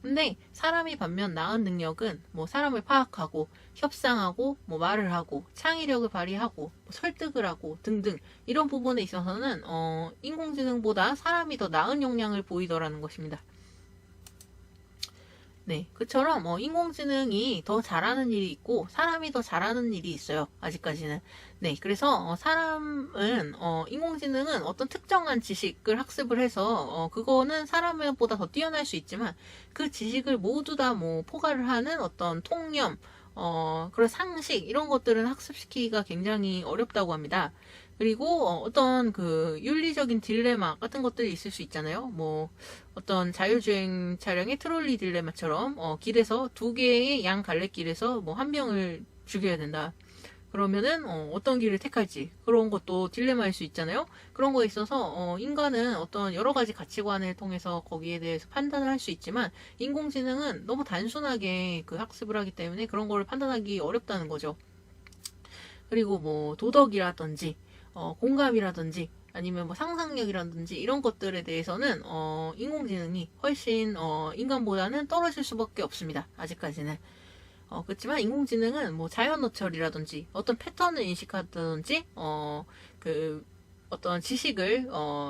근데 사람이 반면 나은 능력은 뭐 사람을 파악하고 협상하고 뭐 말을 하고 창의력을 발휘하고 뭐 설득을 하고 등등, 이런 부분에 있어서는 인공지능보다 사람이 더 나은 역량을 보이더라는 것입니다. 네, 그처럼 인공지능이 더 잘하는 일이 있고 사람이 더 잘하는 일이 있어요, 아직까지는. 네, 그래서 인공지능은 어떤 특정한 지식을 학습을 해서 그거는 사람보다 더 뛰어날 수 있지만, 그 지식을 모두 다 뭐 포괄을 하는 어떤 통념, 그런 상식, 이런 것들은 학습시키기가 굉장히 어렵다고 합니다. 그리고 어떤 그 윤리적인 딜레마 같은 것들이 있을 수 있잖아요. 뭐 어떤 자율주행 차량의 트롤리 딜레마처럼 길에서 두 개의 양 갈래길에서 뭐 한 명을 죽여야 된다. 그러면은 어떤 길을 택할지, 그런 것도 딜레마일 수 있잖아요. 그런 거에 있어서 인간은 어떤 여러 가지 가치관을 통해서 거기에 대해서 판단을 할 수 있지만, 인공지능은 너무 단순하게 그 학습을 하기 때문에 그런 거를 판단하기 어렵다는 거죠. 그리고 뭐 도덕이라든지 공감이라든지 아니면 뭐 상상력이라든지 이런 것들에 대해서는 인공지능이 훨씬 인간보다는 떨어질 수밖에 없습니다, 아직까지는. 그렇지만 인공지능은 뭐 자연어처리라든지 어떤 패턴을 인식한다든지 어떤 지식을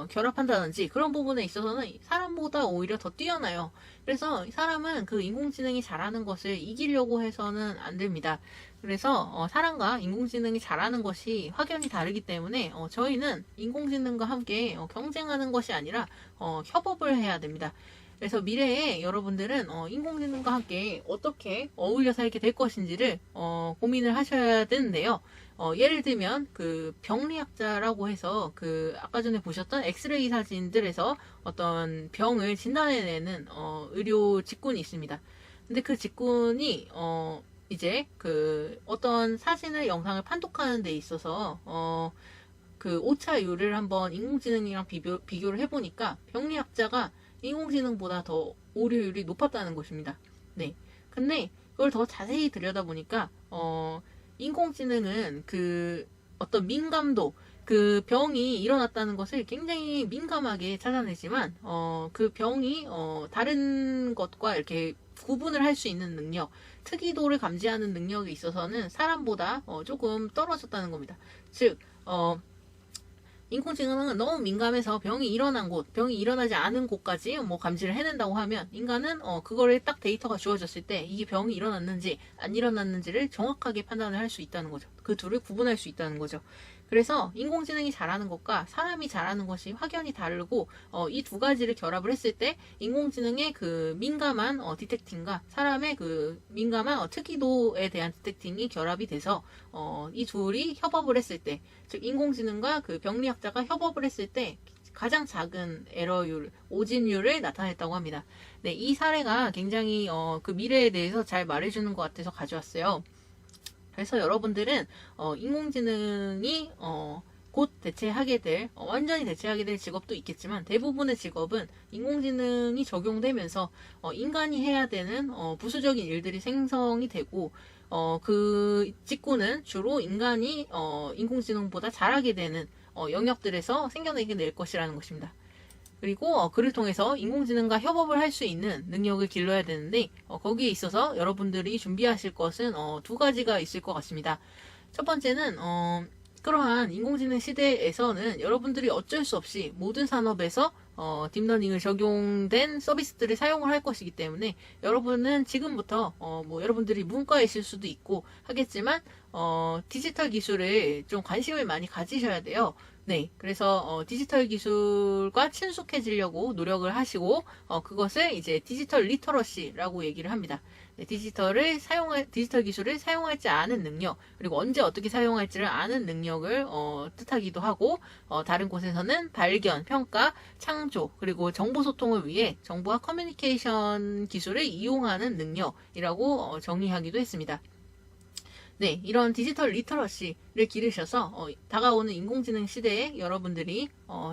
결합한다든지 그런 부분에 있어서는 사람보다 오히려 더 뛰어나요. 그래서 사람은 그 인공지능이 잘하는 것을 이기려고 해서는 안 됩니다. 그래서 사람과 인공지능이 잘하는 것이 확연히 다르기 때문에 저희는 인공지능과 함께 경쟁하는 것이 아니라 협업을 해야 됩니다. 그래서 미래에 여러분들은 인공지능과 함께 어떻게 어울려 살게 될 것인지를 고민을 하셔야 되는데요. 예를 들면 그 병리학자라고 해서 그 아까 전에 보셨던 엑스레이 사진들에서 어떤 병을 진단해내는 의료 직군이 있습니다. 근데 그 직군이 이제 그 어떤 사진을 영상을 판독하는 데 있어서 그 오차율을 한번 인공지능이랑 비교를 해보니까 병리학자가 인공지능보다 더 오류율이 높았다는 것입니다. 네. 근데 그걸 더 자세히 들여다보니까 인공지능은 그 어떤 민감도, 그 병이 일어났다는 것을 굉장히 민감하게 찾아내지만 그 병이 다른 것과 이렇게 구분을 할 수 있는 능력, 특이도를 감지하는 능력에 있어서는 사람보다 조금 떨어졌다는 겁니다. 즉 인공지능은 너무 민감해서 병이 일어난 곳, 병이 일어나지 않은 곳까지 뭐 감지를 해낸다고 하면 인간은 그거를 딱 데이터가 주어졌을 때 이게 병이 일어났는지 안 일어났는지를 정확하게 판단을 할 수 있다는 거죠. 그 둘을 구분할 수 있다는 거죠. 그래서 인공지능이 잘하는 것과 사람이 잘하는 것이 확연히 다르고 이 두 가지를 결합을 했을 때 인공지능의 그 민감한 디텍팅과 사람의 그 민감한 특이도에 대한 디텍팅이 결합이 돼서 이 둘이 협업을 했을 때, 즉 인공지능과 그 병리학자가 협업을 했을 때 가장 작은 에러율, 오진율을 나타냈다고 합니다. 네, 이 사례가 굉장히 그 미래에 대해서 잘 말해주는 것 같아서 가져왔어요. 그래서 여러분들은 인공지능이 곧 대체하게 될, 완전히 대체하게 될 직업도 있겠지만 대부분의 직업은 인공지능이 적용되면서 인간이 해야 되는 부수적인 일들이 생성이 되고 그 직구는 주로 인간이 인공지능보다 잘하게 되는 영역들에서 생겨내게 될 것이라는 것입니다. 그리고 그를 통해서 인공지능과 협업을 할 수 있는 능력을 길러야 되는데 거기에 있어서 여러분들이 준비하실 것은 두 가지가 있을 것 같습니다. 첫 번째는 그러한 인공지능 시대에서는 여러분들이 어쩔 수 없이 모든 산업에서 딥러닝을 적용된 서비스들을 사용을 할 것이기 때문에 여러분은 지금부터 뭐 여러분들이 문과에 있을 수도 있고 하겠지만 디지털 기술에 좀 관심을 많이 가지셔야 돼요. 네, 그래서 디지털 기술과 친숙해지려고 노력을 하시고 그것을 이제 디지털 리터러시라고 얘기를 합니다. 네, 디지털 기술을 사용할지 아는 능력, 그리고 언제 어떻게 사용할지를 아는 능력을 뜻하기도 하고 다른 곳에서는 발견, 평가, 창조, 그리고 정보 소통을 위해 정보와 커뮤니케이션 기술을 이용하는 능력이라고 정의하기도 했습니다. 네, 이런 디지털 리터러시를 기르셔서 다가오는 인공지능 시대에 여러분들이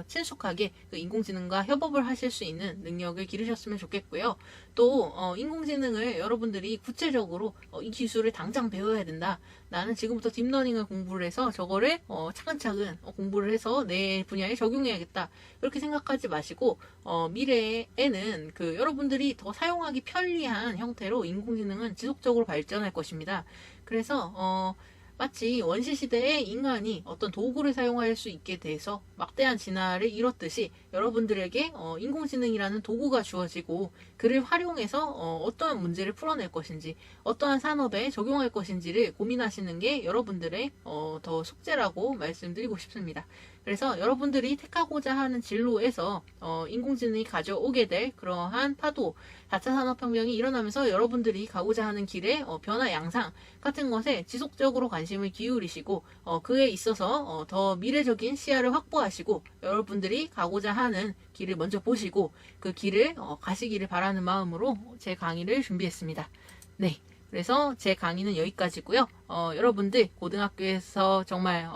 친숙하게 그 인공지능과 협업을 하실 수 있는 능력을 기르셨으면 좋겠고요. 또 인공지능을 여러분들이 구체적으로 이 기술을 당장 배워야 된다. 나는 지금부터 딥러닝을 공부를 해서 저거를 차근차근 공부를 해서 내 분야에 적용해야겠다. 그렇게 생각하지 마시고 미래에는 그 여러분들이 더 사용하기 편리한 형태로 인공지능은 지속적으로 발전할 것입니다. 그래서 마치 원시시대에 인간이 어떤 도구를 사용할 수 있게 돼서 막대한 진화를 이뤘듯이 여러분들에게 인공지능이라는 도구가 주어지고 그를 활용해서 어떠한 문제를 풀어낼 것인지 어떠한 산업에 적용할 것인지를 고민하시는 게 여러분들의 더 숙제라고 말씀드리고 싶습니다. 그래서 여러분들이 택하고자 하는 진로에서 인공지능이 가져오게 될 그러한 파도, 4차 산업혁명이 일어나면서 여러분들이 가고자 하는 길의 변화 양상 같은 것에 지속적으로 관심을 기울이시고 그에 있어서 더 미래적인 시야를 확보하시고 여러분들이 가고자 하는 길을 먼저 보시고 그 길을 가시기를 바라는 마음으로 제 강의를 준비했습니다. 네. 그래서 제 강의는 여기까지고요. 여러분들 고등학교에서 정말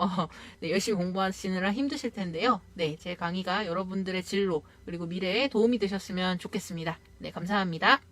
네, 열심히 공부하시느라 힘드실 텐데요. 네, 제 강의가 여러분들의 진로 그리고 미래에 도움이 되셨으면 좋겠습니다. 네, 감사합니다.